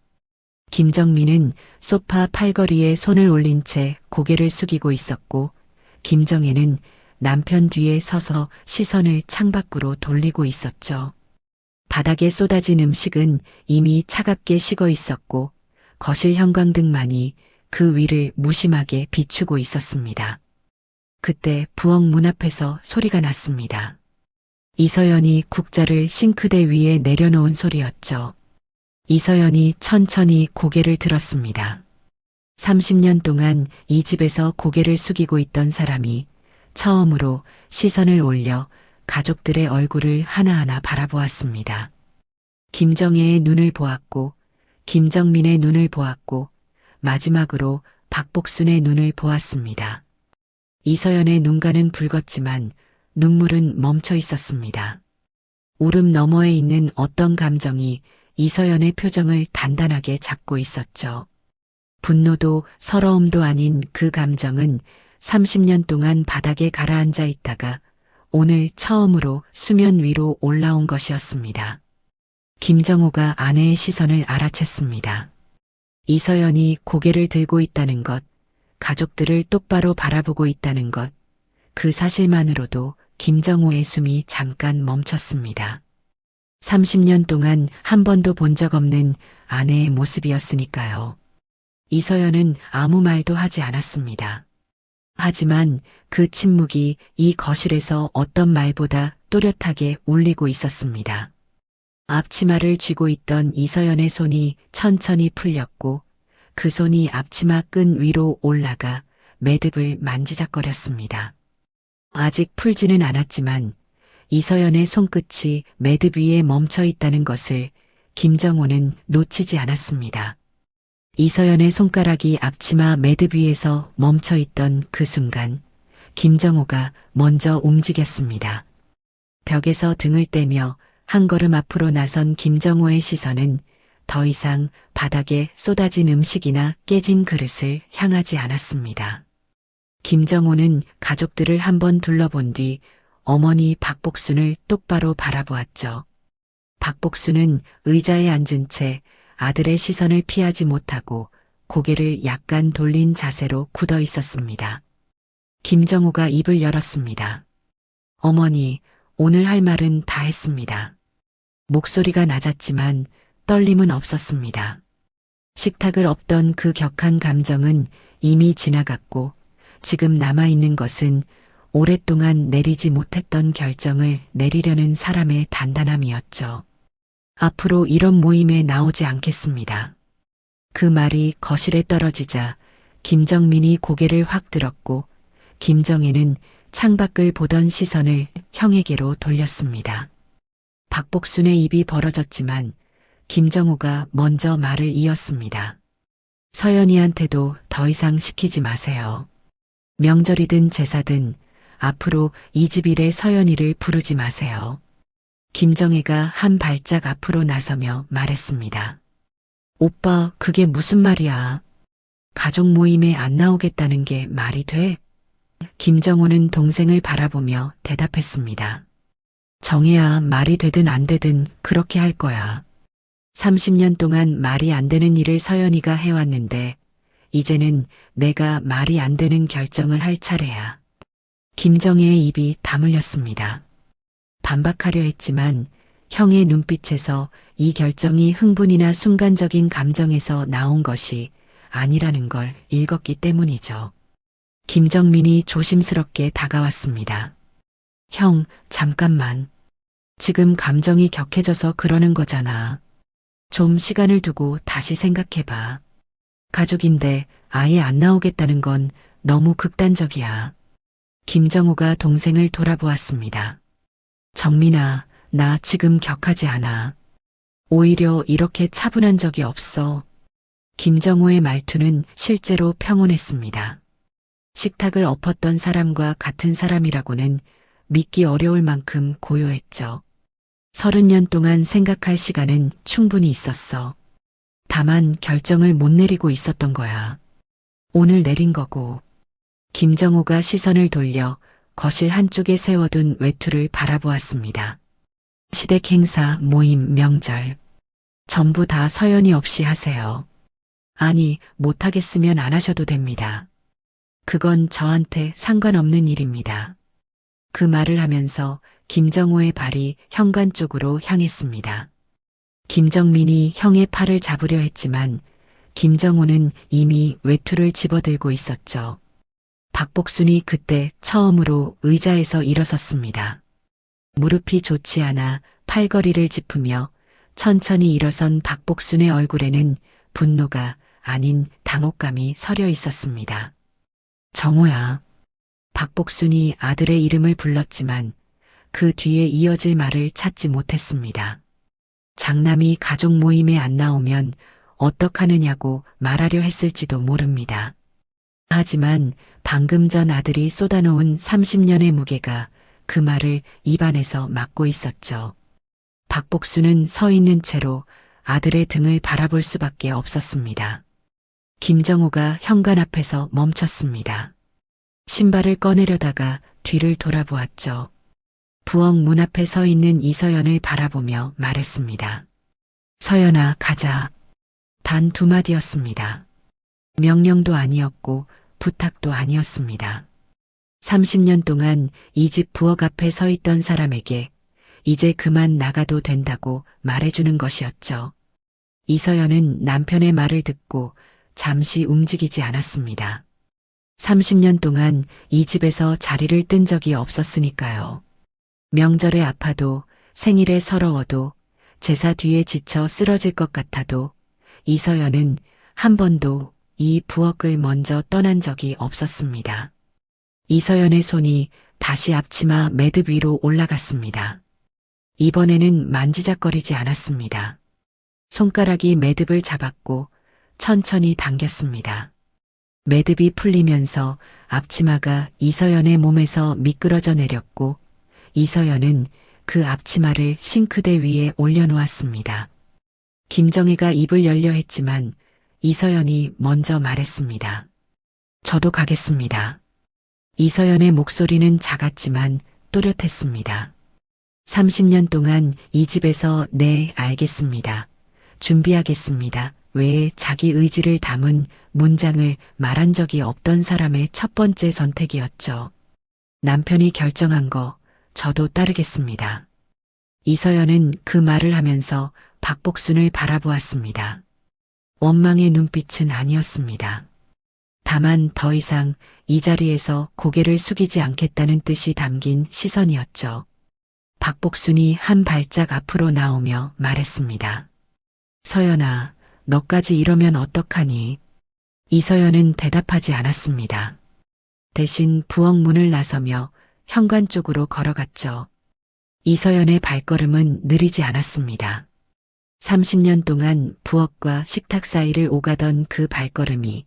김정민은 소파 팔걸이에 손을 올린 채 고개를 숙이고 있었고 김정혜는 남편 뒤에 서서 시선을 창밖으로 돌리고 있었죠. 바닥에 쏟아진 음식은 이미 차갑게 식어 있었고 거실 형광등만이 그 위를 무심하게 비추고 있었습니다. 그때 부엌 문 앞에서 소리가 났습니다. 이서연이 국자를 싱크대 위에 내려놓은 소리였죠. 이서연이 천천히 고개를 들었습니다. 30년 동안 이 집에서 고개를 숙이고 있던 사람이 처음으로 시선을 올려 가족들의 얼굴을 하나하나 바라보았습니다. 김정혜의 눈을 보았고, 김정민의 눈을 보았고, 마지막으로 박복순의 눈을 보았습니다. 이서연의 눈가는 붉었지만 눈물은 멈춰 있었습니다. 울음 너머에 있는 어떤 감정이 이서연의 표정을 단단하게 잡고 있었죠. 분노도 서러움도 아닌 그 감정은 30년 동안 바닥에 가라앉아 있다가 오늘 처음으로 수면 위로 올라온 것이었습니다. 김정호가 아내의 시선을 알아챘습니다. 이서연이 고개를 들고 있다는 것, 가족들을 똑바로 바라보고 있다는 것, 그 사실만으로도 김정호의 숨이 잠깐 멈췄습니다. 30년 동안 한 번도 본 적 없는 아내의 모습이었으니까요. 이서연은 아무 말도 하지 않았습니다. 하지만 그 침묵이 이 거실에서 어떤 말보다 또렷하게 울리고 있었습니다. 앞치마를 쥐고 있던 이서연의 손이 천천히 풀렸고 그 손이 앞치마 끈 위로 올라가 매듭을 만지작거렸습니다. 아직 풀지는 않았지만 이서연의 손끝이 매듭 위에 멈춰 있다는 것을 김정호는 놓치지 않았습니다. 이서연의 손가락이 앞치마 매듭 위에서 멈춰 있던 그 순간 김정호가 먼저 움직였습니다. 벽에서 등을 떼며 한 걸음 앞으로 나선 김정호의 시선은 더 이상 바닥에 쏟아진 음식이나 깨진 그릇을 향하지 않았습니다. 김정호는 가족들을 한번 둘러본 뒤 어머니 박복순을 똑바로 바라보았죠. 박복순은 의자에 앉은 채 아들의 시선을 피하지 못하고 고개를 약간 돌린 자세로 굳어 있었습니다. 김정호가 입을 열었습니다. 어머니, 오늘 할 말은 다 했습니다. 목소리가 낮았지만 떨림은 없었습니다. 식탁을 엎던 그 격한 감정은 이미 지나갔고 지금 남아있는 것은 오랫동안 내리지 못했던 결정을 내리려는 사람의 단단함이었죠. 앞으로 이런 모임에 나오지 않겠습니다. 그 말이 거실에 떨어지자 김정민이 고개를 확 들었고 김정혜는 창밖을 보던 시선을 형에게로 돌렸습니다. 박복순의 입이 벌어졌지만 김정호가 먼저 말을 이었습니다. 서연이한테도 더 이상 시키지 마세요. 명절이든 제사든 앞으로 이 집 일에 서연이를 부르지 마세요. 김정혜가 한 발짝 앞으로 나서며 말했습니다. 오빠, 그게 무슨 말이야? 가족 모임에 안 나오겠다는 게 말이 돼? 김정호는 동생을 바라보며 대답했습니다. 정혜야, 말이 되든 안 되든 그렇게 할 거야. 30년 동안 말이 안 되는 일을 서연이가 해왔는데 이제는 내가 말이 안 되는 결정을 할 차례야. 김정혜의 입이 다물렸습니다. 반박하려 했지만 형의 눈빛에서 이 결정이 흥분이나 순간적인 감정에서 나온 것이 아니라는 걸 읽었기 때문이죠. 김정민이 조심스럽게 다가왔습니다. 형, 잠깐만. 지금 감정이 격해져서 그러는 거잖아. 좀 시간을 두고 다시 생각해봐. 가족인데 아예 안 나오겠다는 건 너무 극단적이야. 김정호가 동생을 돌아보았습니다. 정민아, 나 지금 격하지 않아. 오히려 이렇게 차분한 적이 없어. 김정호의 말투는 실제로 평온했습니다. 식탁을 엎었던 사람과 같은 사람이라고는 믿기 어려울 만큼 고요했죠. 30년 동안 생각할 시간은 충분히 있었어. 다만 결정을 못 내리고 있었던 거야. 오늘 내린 거고. 김정호가 시선을 돌려 거실 한쪽에 세워둔 외투를 바라보았습니다. 시댁 행사, 모임, 명절. 전부 다 서연이 없이 하세요. 아니, 못하겠으면 안 하셔도 됩니다. 그건 저한테 상관없는 일입니다. 그 말을 하면서 김정호의 발이 현관 쪽으로 향했습니다. 김정민이 형의 팔을 잡으려 했지만 김정호는 이미 외투를 집어들고 있었죠. 박복순이 그때 처음으로 의자에서 일어섰습니다. 무릎이 좋지 않아 팔걸이를 짚으며 천천히 일어선 박복순의 얼굴에는 분노가 아닌 당혹감이 서려 있었습니다. 정호야. 박복순이 아들의 이름을 불렀지만 그 뒤에 이어질 말을 찾지 못했습니다. 장남이 가족 모임에 안 나오면 어떡하느냐고 말하려 했을지도 모릅니다. 하지만 방금 전 아들이 쏟아놓은 30년의 무게가 그 말을 입안에서 막고 있었죠. 박복수는 서 있는 채로 아들의 등을 바라볼 수밖에 없었습니다. 김정호가 현관 앞에서 멈췄습니다. 신발을 꺼내려다가 뒤를 돌아보았죠. 부엌 문 앞에 서 있는 이서연을 바라보며 말했습니다. 서연아, 가자. 단 두 마디였습니다. 명령도 아니었고 부탁도 아니었습니다. 30년 동안 이 집 부엌 앞에 서 있던 사람에게 이제 그만 나가도 된다고 말해주는 것이었죠. 이서연은 남편의 말을 듣고 잠시 움직이지 않았습니다. 30년 동안 이 집에서 자리를 뜬 적이 없었으니까요. 명절에 아파도 생일에 서러워도 제사 뒤에 지쳐 쓰러질 것 같아도 이서연은 한 번도 이 부엌을 먼저 떠난 적이 없었습니다. 이서연의 손이 다시 앞치마 매듭 위로 올라갔습니다. 이번에는 만지작거리지 않았습니다. 손가락이 매듭을 잡았고 천천히 당겼습니다. 매듭이 풀리면서 앞치마가 이서연의 몸에서 미끄러져 내렸고 이서연은 그 앞치마를 싱크대 위에 올려놓았습니다. 김정희가 입을 열려 했지만 이서연이 먼저 말했습니다. 저도 가겠습니다. 이서연의 목소리는 작았지만 또렷했습니다. 30년 동안 이 집에서 네, 알겠습니다. 준비하겠습니다. 외에 자기 의지를 담은 문장을 말한 적이 없던 사람의 첫 번째 선택이었죠. 남편이 결정한 거 저도 따르겠습니다. 이서연은 그 말을 하면서 박복순을 바라보았습니다. 원망의 눈빛은 아니었습니다. 다만 더 이상 이 자리에서 고개를 숙이지 않겠다는 뜻이 담긴 시선이었죠. 박복순이 한 발짝 앞으로 나오며 말했습니다. 서연아, 너까지 이러면 어떡하니? 이서연은 대답하지 않았습니다. 대신 부엌 문을 나서며 현관 쪽으로 걸어갔죠. 이서연의 발걸음은 느리지 않았습니다. 30년 동안 부엌과 식탁 사이를 오가던 그 발걸음이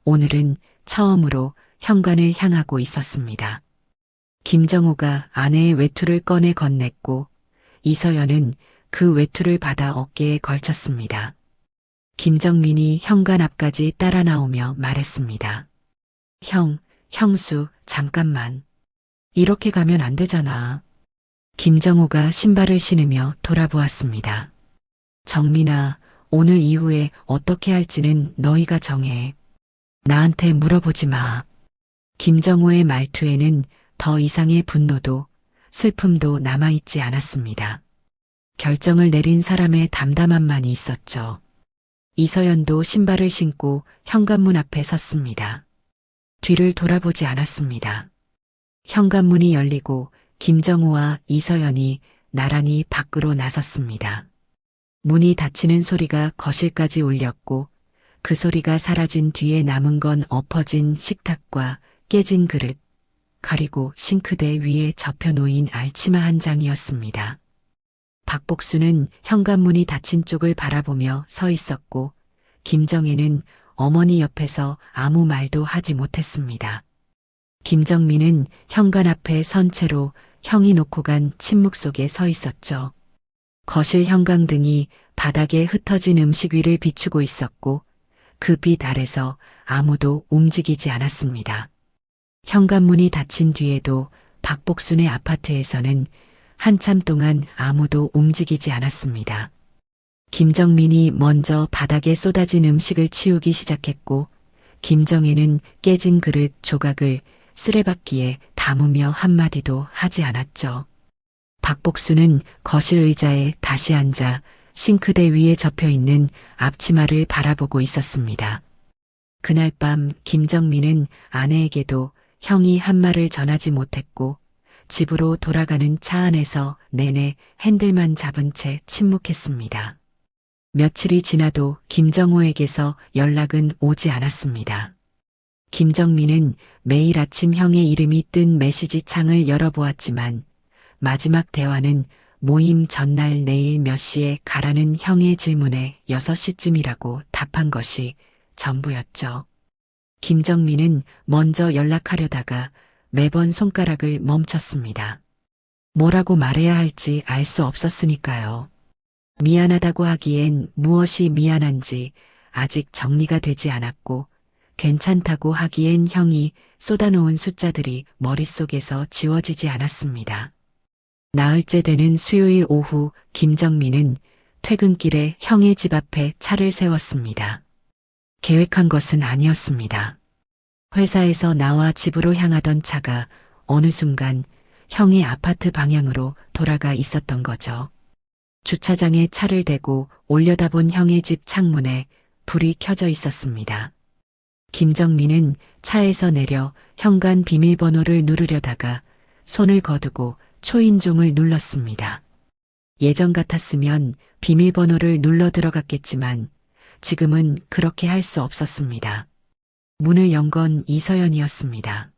오늘은 처음으로 현관을 향하고 있었습니다. 김정호가 아내의 외투를 꺼내 건넸고 이서연은 그 외투를 받아 어깨에 걸쳤습니다. 김정민이 현관 앞까지 따라 나오며 말했습니다. 형수, 잠깐만. 이렇게 가면 안 되잖아. 김정호가 신발을 신으며 돌아보았습니다. 정민아, 오늘 이후에 어떻게 할지는 너희가 정해. 나한테 물어보지 마. 김정호의 말투에는 더 이상의 분노도 슬픔도 남아있지 않았습니다. 결정을 내린 사람의 담담함만이 있었죠. 이서연도 신발을 신고 현관문 앞에 섰습니다. 뒤를 돌아보지 않았습니다. 현관문이 열리고 김정호와 이서연이 나란히 밖으로 나섰습니다. 문이 닫히는 소리가 거실까지 울렸고 그 소리가 사라진 뒤에 남은 건 엎어진 식탁과 깨진 그릇, 그리고 싱크대 위에 접혀놓인 알치마 한 장이었습니다. 박복수는 현관문이 닫힌 쪽을 바라보며 서 있었고 김정혜는 어머니 옆에서 아무 말도 하지 못했습니다. 김정민은 현관 앞에 선 채로 형이 놓고 간 침묵 속에 서 있었죠. 거실 형광등이 바닥에 흩어진 음식 위를 비추고 있었고 그 빛 아래서 아무도 움직이지 않았습니다. 현관문이 닫힌 뒤에도 박복순의 아파트에서는 한참 동안 아무도 움직이지 않았습니다. 김정민이 먼저 바닥에 쏟아진 음식을 치우기 시작했고 김정혜는 깨진 그릇 조각을 쓰레받기에 담으며 한마디도 하지 않았죠. 박복수는 거실 의자에 다시 앉아 싱크대 위에 접혀있는 앞치마를 바라보고 있었습니다. 그날 밤 김정민은 아내에게도 형이 한 말을 전하지 못했고 집으로 돌아가는 차 안에서 내내 핸들만 잡은 채 침묵했습니다. 며칠이 지나도 김정호에게서 연락은 오지 않았습니다. 김정민은 매일 아침 형의 이름이 뜬 메시지 창을 열어보았지만 마지막 대화는 모임 전날 내일 몇 시에 가라는 형의 질문에 6시쯤이라고 답한 것이 전부였죠. 김정민은 먼저 연락하려다가 매번 손가락을 멈췄습니다. 뭐라고 말해야 할지 알 수 없었으니까요. 미안하다고 하기엔 무엇이 미안한지 아직 정리가 되지 않았고 괜찮다고 하기엔 형이 쏟아놓은 숫자들이 머릿속에서 지워지지 않았습니다. 나흘째 되는 수요일 오후 김정민은 퇴근길에 형의 집 앞에 차를 세웠습니다. 계획한 것은 아니었습니다. 회사에서 나와 집으로 향하던 차가 어느 순간 형의 아파트 방향으로 돌아가 있었던 거죠. 주차장에 차를 대고 올려다본 형의 집 창문에 불이 켜져 있었습니다. 김정민은 차에서 내려 현관 비밀번호를 누르려다가 손을 거두고 초인종을 눌렀습니다. 예전 같았으면 비밀번호를 눌러 들어갔겠지만 지금은 그렇게 할 수 없었습니다. 문을 연 건 이서연이었습니다.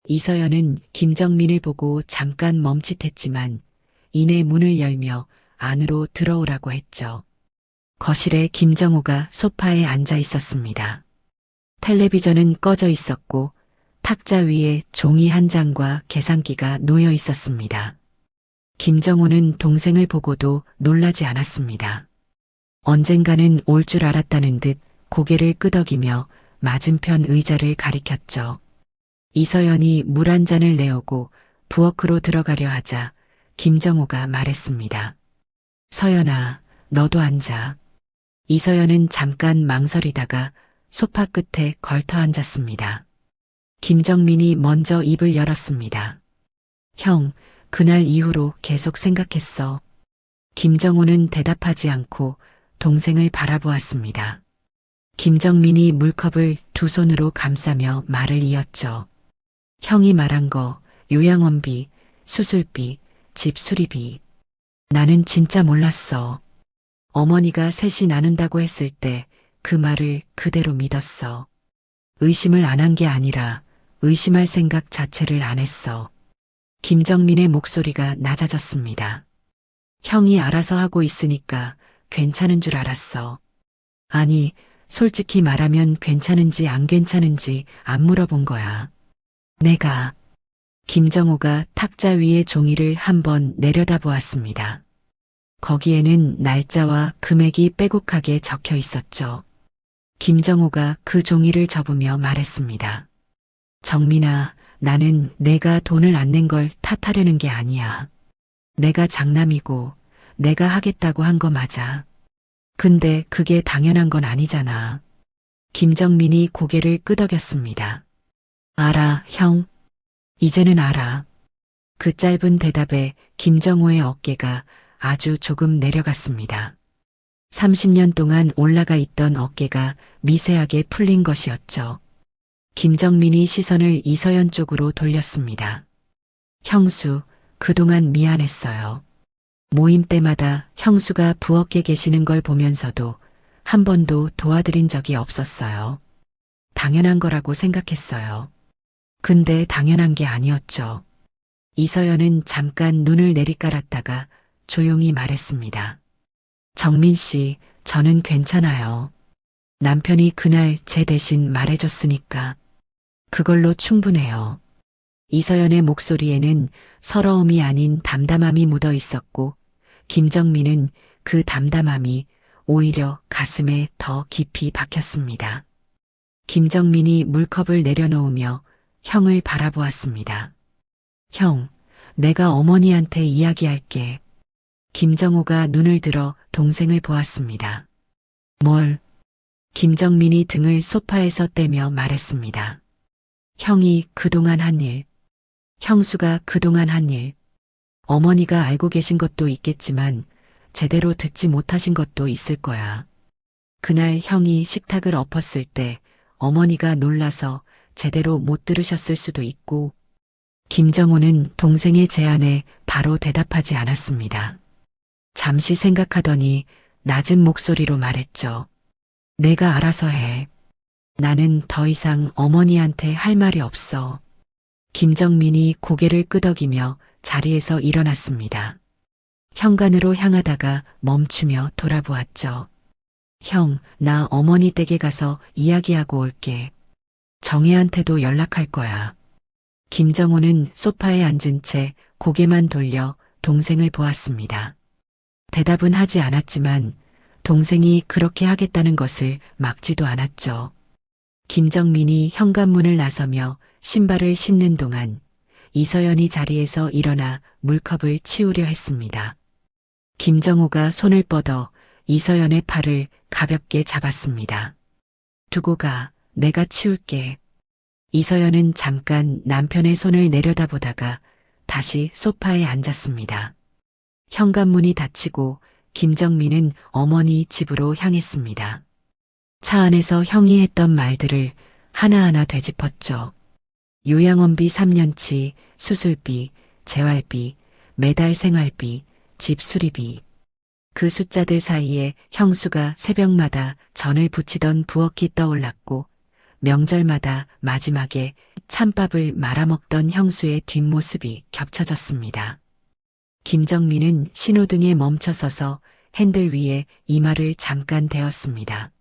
이서연은 김정민을 보고 잠깐 멈칫했지만 이내 문을 열며 안으로 들어오라고 했죠. 거실에 김정호가 소파에 앉아 있었습니다. 텔레비전은 꺼져 있었고 탁자 위에 종이 한 장과 계산기가 놓여 있었습니다. 김정호는 동생을 보고도 놀라지 않았습니다. 언젠가는 올 줄 알았다는 듯 고개를 끄덕이며 맞은편 의자를 가리켰죠. 이서연이 물 한 잔을 내오고 부엌으로 들어가려 하자 김정호가 말했습니다. 서연아, 너도 앉아. 이서연은 잠깐 망설이다가 소파 끝에 걸터 앉았습니다. 김정민이 먼저 입을 열었습니다. 형, 그날 이후로 계속 생각했어. 김정호는 대답하지 않고 동생을 바라보았습니다. 김정민이 물컵을 두 손으로 감싸며 말을 이었죠. 형이 말한 거, 요양원비, 수술비, 집 수리비. 나는 진짜 몰랐어. 어머니가 셋이 나눈다고 했을 때 그 말을 그대로 믿었어. 의심을 안 한 게 아니라 의심할 생각 자체를 안 했어. 김정민의 목소리가 낮아졌습니다. 형이 알아서 하고 있으니까 괜찮은 줄 알았어. 아니, 솔직히 말하면 괜찮은지 안 괜찮은지 안 물어본 거야. 내가. 김정호가 탁자 위의 종이를 한번 내려다보았습니다. 거기에는 날짜와 금액이 빼곡하게 적혀 있었죠. 김정호가 그 종이를 접으며 말했습니다. 정민아, 나는 내가 돈을 안 낸 걸 탓하려는 게 아니야. 내가 장남이고 내가 하겠다고 한 거 맞아. 근데 그게 당연한 건 아니잖아. 김정민이 고개를 끄덕였습니다. 알아, 형. 이제는 알아. 그 짧은 대답에 김정호의 어깨가 아주 조금 내려갔습니다. 30년 동안 올라가 있던 어깨가 미세하게 풀린 것이었죠. 김정민이 시선을 이서연 쪽으로 돌렸습니다. 형수, 그동안 미안했어요. 모임 때마다 형수가 부엌에 계시는 걸 보면서도 한 번도 도와드린 적이 없었어요. 당연한 거라고 생각했어요. 근데 당연한 게 아니었죠. 이서연은 잠깐 눈을 내리깔았다가 조용히 말했습니다. 정민 씨, 저는 괜찮아요. 남편이 그날 제 대신 말해줬으니까 그걸로 충분해요. 이서연의 목소리에는 서러움이 아닌 담담함이 묻어 있었고 김정민은 그 담담함이 오히려 가슴에 더 깊이 박혔습니다. 김정민이 물컵을 내려놓으며 형을 바라보았습니다. 형, 내가 어머니한테 이야기할게. 김정호가 눈을 들어 동생을 보았습니다. 뭘? 김정민이 등을 소파에서 떼며 말했습니다. 형이 그동안 한 일, 형수가 그동안 한 일, 어머니가 알고 계신 것도 있겠지만 제대로 듣지 못하신 것도 있을 거야. 그날 형이 식탁을 엎었을 때 어머니가 놀라서 제대로 못 들으셨을 수도 있고 김정호는 동생의 제안에 바로 대답하지 않았습니다. 잠시 생각하더니 낮은 목소리로 말했죠. 내가 알아서 해. 나는 더 이상 어머니한테 할 말이 없어. 김정민이 고개를 끄덕이며 자리에서 일어났습니다. 현관으로 향하다가 멈추며 돌아보았죠. 형, 나 어머니 댁에 가서 이야기하고 올게. 정혜한테도 연락할 거야. 김정호는 소파에 앉은 채 고개만 돌려 동생을 보았습니다. 대답은 하지 않았지만 동생이 그렇게 하겠다는 것을 막지도 않았죠. 김정민이 현관문을 나서며 신발을 신는 동안 이서연이 자리에서 일어나 물컵을 치우려 했습니다. 김정호가 손을 뻗어 이서연의 팔을 가볍게 잡았습니다. 두고 가, 내가 치울게. 이서연은 잠깐 남편의 손을 내려다보다가 다시 소파에 앉았습니다. 현관문이 닫히고 김정민은 어머니 집으로 향했습니다. 차 안에서 형이 했던 말들을 하나하나 되짚었죠. 요양원비 3년치, 수술비, 재활비, 매달 생활비, 집 수리비. 그 숫자들 사이에 형수가 새벽마다 전을 부치던 부엌이 떠올랐고 명절마다 마지막에 찬밥을 말아먹던 형수의 뒷모습이 겹쳐졌습니다. 김정민은 신호등에 멈춰서서 핸들 위에 이마를 잠깐 대었습니다.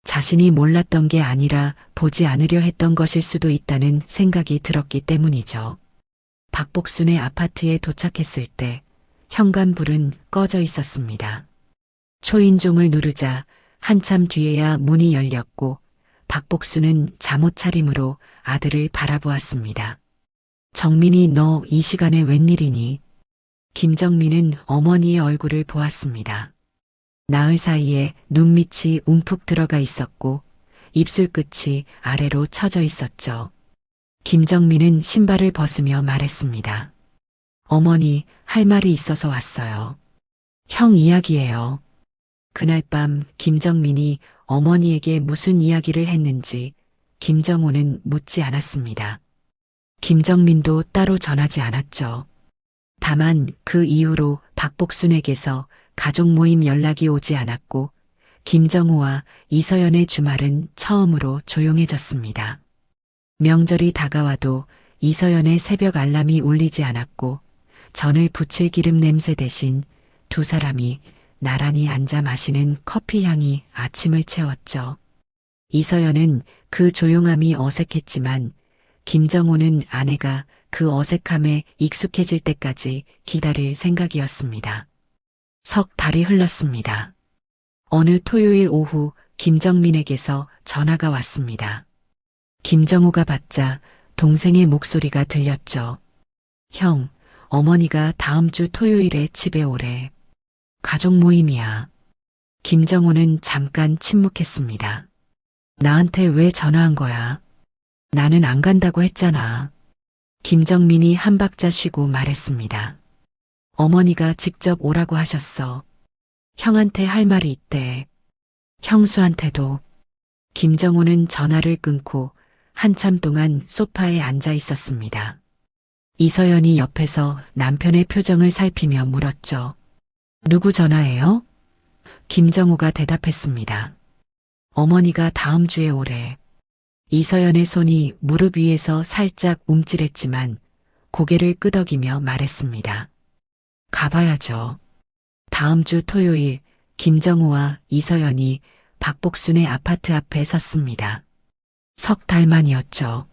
자신이 몰랐던 게 아니라 보지 않으려 했던 것일 수도 있다는 생각이 들었기 때문이죠. 박복순의 아파트에 도착했을 때 현관불은 꺼져 있었습니다. 초인종을 누르자 한참 뒤에야 문이 열렸고 박복순은 잠옷 차림으로 아들을 바라보았습니다. 정민이 너 이 시간에 웬일이니? 김정민은 어머니의 얼굴을 보았습니다. 나흘 사이에 눈밑이 움푹 들어가 있었고 입술 끝이 아래로 처져 있었죠. 김정민은 신발을 벗으며 말했습니다. 어머니, 할 말이 있어서 왔어요. 형 이야기예요. 그날 밤 김정민이 어머니에게 무슨 이야기를 했는지 김정호는 묻지 않았습니다. 김정민도 따로 전하지 않았죠. 다만 그 이후로 박복순에게서 가족 모임 연락이 오지 않았고 김정호와 이서연의 주말은 처음으로 조용해졌습니다. 명절이 다가와도 이서연의 새벽 알람이 울리지 않았고 전을 부칠 기름 냄새 대신 두 사람이 나란히 앉아 마시는 커피 향이 아침을 채웠죠. 이서연은 그 조용함이 어색했지만 김정호는 아내가 그 어색함에 익숙해질 때까지 기다릴 생각이었습니다. 석 달이 흘렀습니다. 어느 토요일 오후 김정민에게서 전화가 왔습니다. 김정호가 받자 동생의 목소리가 들렸죠. 형, 어머니가 다음 주 토요일에 집에 오래. 가족 모임이야. 김정호는 잠깐 침묵했습니다. 나한테 왜 전화한 거야? 나는 안 간다고 했잖아. 김정민이 한 박자 쉬고 말했습니다. 어머니가 직접 오라고 하셨어. 형한테 할 말이 있대. 형수한테도. 김정호는 전화를 끊고 한참 동안 소파에 앉아 있었습니다. 이서연이 옆에서 남편의 표정을 살피며 물었죠. 누구 전화예요? 김정호가 대답했습니다. 어머니가 다음 주에 오래. 이서연의 손이 무릎 위에서 살짝 움찔했지만 고개를 끄덕이며 말했습니다. 가봐야죠. 다음 주 토요일 김정호와 이서연이 박복순의 아파트 앞에 섰습니다. 석 달 만이었죠.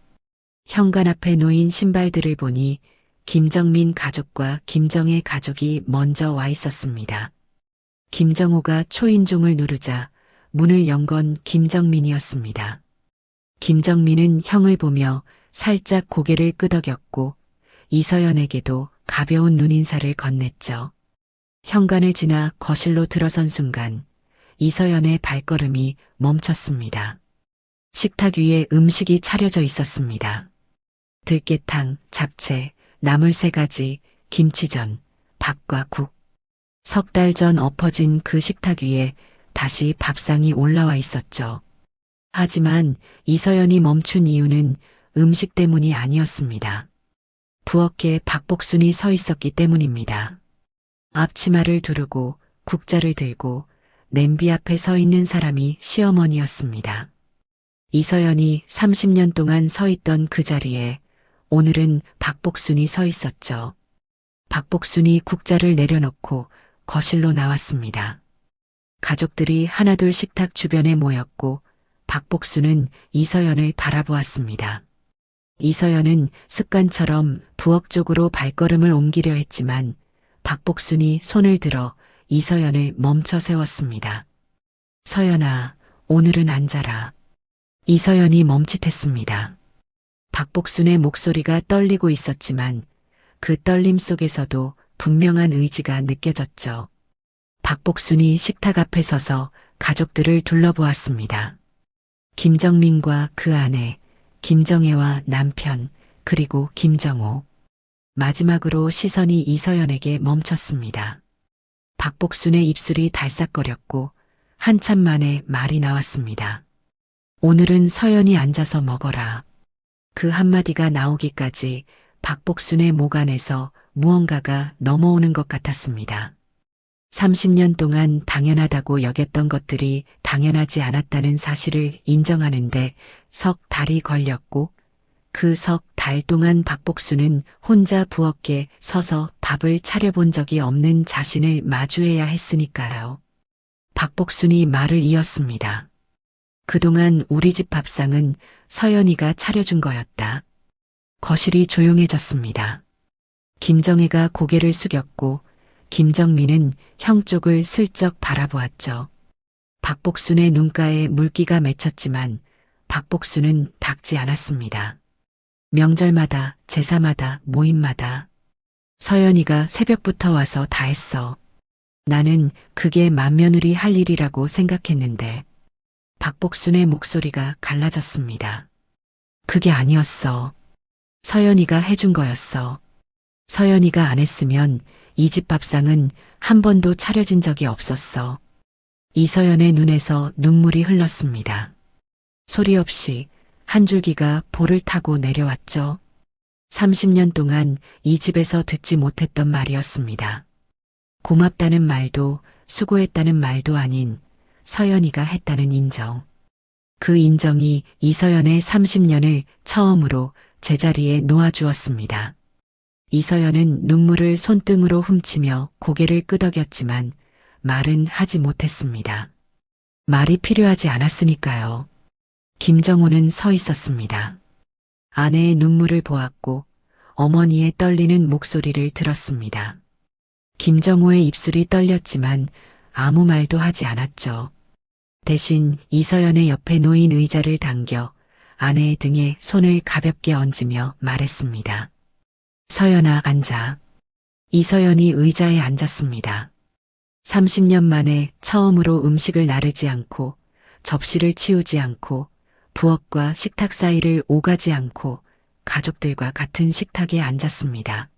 현관 앞에 놓인 신발들을 보니 김정민 가족과 김정의 가족이 먼저 와 있었습니다. 김정호가 초인종을 누르자 문을 연 건 김정민이었습니다. 김정민은 형을 보며 살짝 고개를 끄덕였고 이서연에게도 가벼운 눈인사를 건넸죠. 현관을 지나 거실로 들어선 순간 이서연의 발걸음이 멈췄습니다. 식탁 위에 음식이 차려져 있었습니다. 들깨탕, 잡채, 나물 3가지, 김치전, 밥과 국. 석 달 전 엎어진 그 식탁 위에 다시 밥상이 올라와 있었죠. 하지만 이서연이 멈춘 이유는 음식 때문이 아니었습니다. 부엌에 박복순이 서 있었기 때문입니다. 앞치마를 두르고 국자를 들고 냄비 앞에 서 있는 사람이 시어머니였습니다. 이서연이 30년 동안 서 있던 그 자리에 오늘은 박복순이 서 있었죠. 박복순이 국자를 내려놓고 거실로 나왔습니다. 가족들이 하나둘 식탁 주변에 모였고 박복순은 이서연을 바라보았습니다. 이서연은 습관처럼 부엌 쪽으로 발걸음을 옮기려 했지만 박복순이 손을 들어 이서연을 멈춰 세웠습니다. 서연아, 오늘은 앉아라. 이서연이 멈칫했습니다. 박복순의 목소리가 떨리고 있었지만 그 떨림 속에서도 분명한 의지가 느껴졌죠. 박복순이 식탁 앞에 서서 가족들을 둘러보았습니다. 김정민과 그 아내, 김정혜와 남편, 그리고 김정호. 마지막으로 시선이 이서연에게 멈췄습니다. 박복순의 입술이 달싹거렸고 한참 만에 말이 나왔습니다. 오늘은 서연이 앉아서 먹어라. 그 한마디가 나오기까지 박복순의 목 안에서 무언가가 넘어오는 것 같았습니다. 30년 동안 당연하다고 여겼던 것들이 당연하지 않았다는 사실을 인정하는데 석 달이 걸렸고 그 석 달 동안 박복순은 혼자 부엌에 서서 밥을 차려본 적이 없는 자신을 마주해야 했으니까요. 박복순이 말을 이었습니다. 그동안 우리 집 밥상은 서연이가 차려준 거였다. 거실이 조용해졌습니다. 김정혜가 고개를 숙였고 김정민은 형 쪽을 슬쩍 바라보았죠. 박복순의 눈가에 물기가 맺혔지만 박복순은 닦지 않았습니다. 명절마다, 제사마다, 모임마다 서연이가 새벽부터 와서 다 했어. 나는 그게 맏며느리 할 일이라고 생각했는데 박복순의 목소리가 갈라졌습니다. 그게 아니었어. 서연이가 해준 거였어. 서연이가 안 했으면 이 집 밥상은 한 번도 차려진 적이 없었어. 이서연의 눈에서 눈물이 흘렀습니다. 소리 없이 한 줄기가 볼을 타고 내려왔죠. 30년 동안 이 집에서 듣지 못했던 말이었습니다. 고맙다는 말도 수고했다는 말도 아닌 서연이가 했다는 인정. 그 인정이 이서연의 30년을 처음으로 제자리에 놓아주었습니다. 이서연은 눈물을 손등으로 훔치며 고개를 끄덕였지만 말은 하지 못했습니다. 말이 필요하지 않았으니까요. 김정호는 서 있었습니다. 아내의 눈물을 보았고 어머니의 떨리는 목소리를 들었습니다. 김정호의 입술이 떨렸지만 아무 말도 하지 않았죠. 대신 이서연의 옆에 놓인 의자를 당겨 아내의 등에 손을 가볍게 얹으며 말했습니다. 서연아, 앉아. 이서연이 의자에 앉았습니다. 30년 만에 처음으로 음식을 나르지 않고 접시를 치우지 않고 부엌과 식탁 사이를 오가지 않고 가족들과 같은 식탁에 앉았습니다.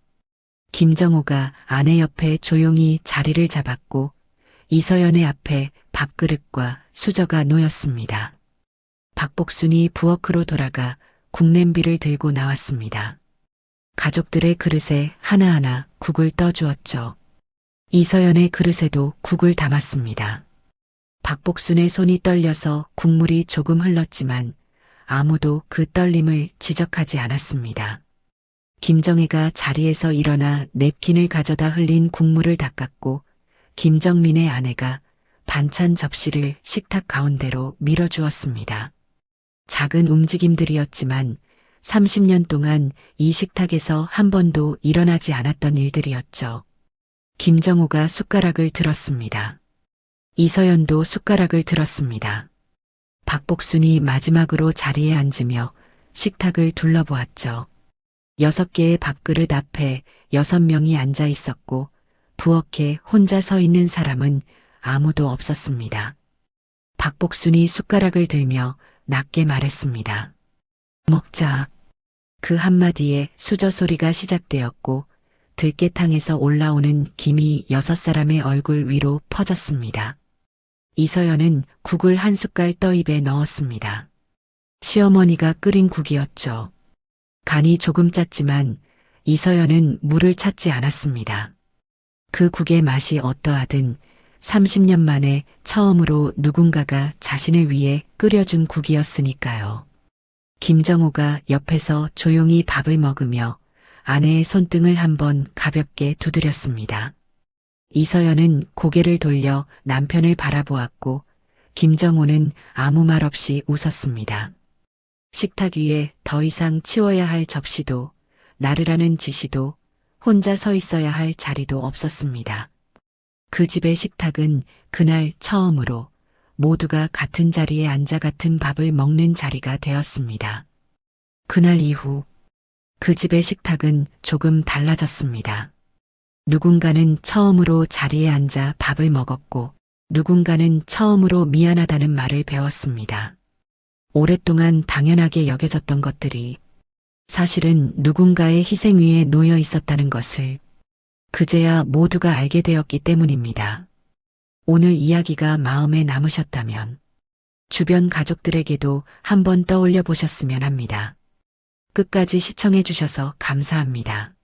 김정호가 아내 옆에 조용히 자리를 잡았고 이서연의 앞에 밥그릇과 수저가 놓였습니다. 박복순이 부엌으로 돌아가 국냄비를 들고 나왔습니다. 가족들의 그릇에 하나하나 국을 떠주었죠. 이서연의 그릇에도 국을 담았습니다. 박복순의 손이 떨려서 국물이 조금 흘렀지만 아무도 그 떨림을 지적하지 않았습니다. 김정혜가 자리에서 일어나 냅킨을 가져다 흘린 국물을 닦았고 김정민의 아내가 반찬 접시를 식탁 가운데로 밀어주었습니다. 작은 움직임들이었지만 30년 동안 이 식탁에서 한 번도 일어나지 않았던 일들이었죠. 김정호가 숟가락을 들었습니다. 이서연도 숟가락을 들었습니다. 박복순이 마지막으로 자리에 앉으며 식탁을 둘러보았죠. 6개의 밥그릇 앞에 6명이 앉아 있었고 부엌에 혼자 서 있는 사람은 아무도 없었습니다. 박복순이 숟가락을 들며 낮게 말했습니다. 먹자. 그 한마디에 수저 소리가 시작되었고 들깨탕에서 올라오는 김이 6사람의 얼굴 위로 퍼졌습니다. 이서연은 국을 한 숟갈 떠 입에 넣었습니다. 시어머니가 끓인 국이었죠. 간이 조금 짰지만 이서연은 물을 찾지 않았습니다. 그 국의 맛이 어떠하든 30년 만에 처음으로 누군가가 자신을 위해 끓여준 국이었으니까요. 김정호가 옆에서 조용히 밥을 먹으며 아내의 손등을 한번 가볍게 두드렸습니다. 이서연은 고개를 돌려 남편을 바라보았고 김정호는 아무 말 없이 웃었습니다. 식탁 위에 더 이상 치워야 할 접시도 나르라는 지시도 혼자 서 있어야 할 자리도 없었습니다. 그 집의 식탁은 그날 처음으로 모두가 같은 자리에 앉아 같은 밥을 먹는 자리가 되었습니다. 그날 이후 그 집의 식탁은 조금 달라졌습니다. 누군가는 처음으로 자리에 앉아 밥을 먹었고 누군가는 처음으로 미안하다는 말을 배웠습니다. 오랫동안 당연하게 여겨졌던 것들이 사실은 누군가의 희생 위에 놓여 있었다는 것을 그제야 모두가 알게 되었기 때문입니다. 오늘 이야기가 마음에 남으셨다면 주변 가족들에게도 한번 떠올려 보셨으면 합니다. 끝까지 시청해 주셔서 감사합니다.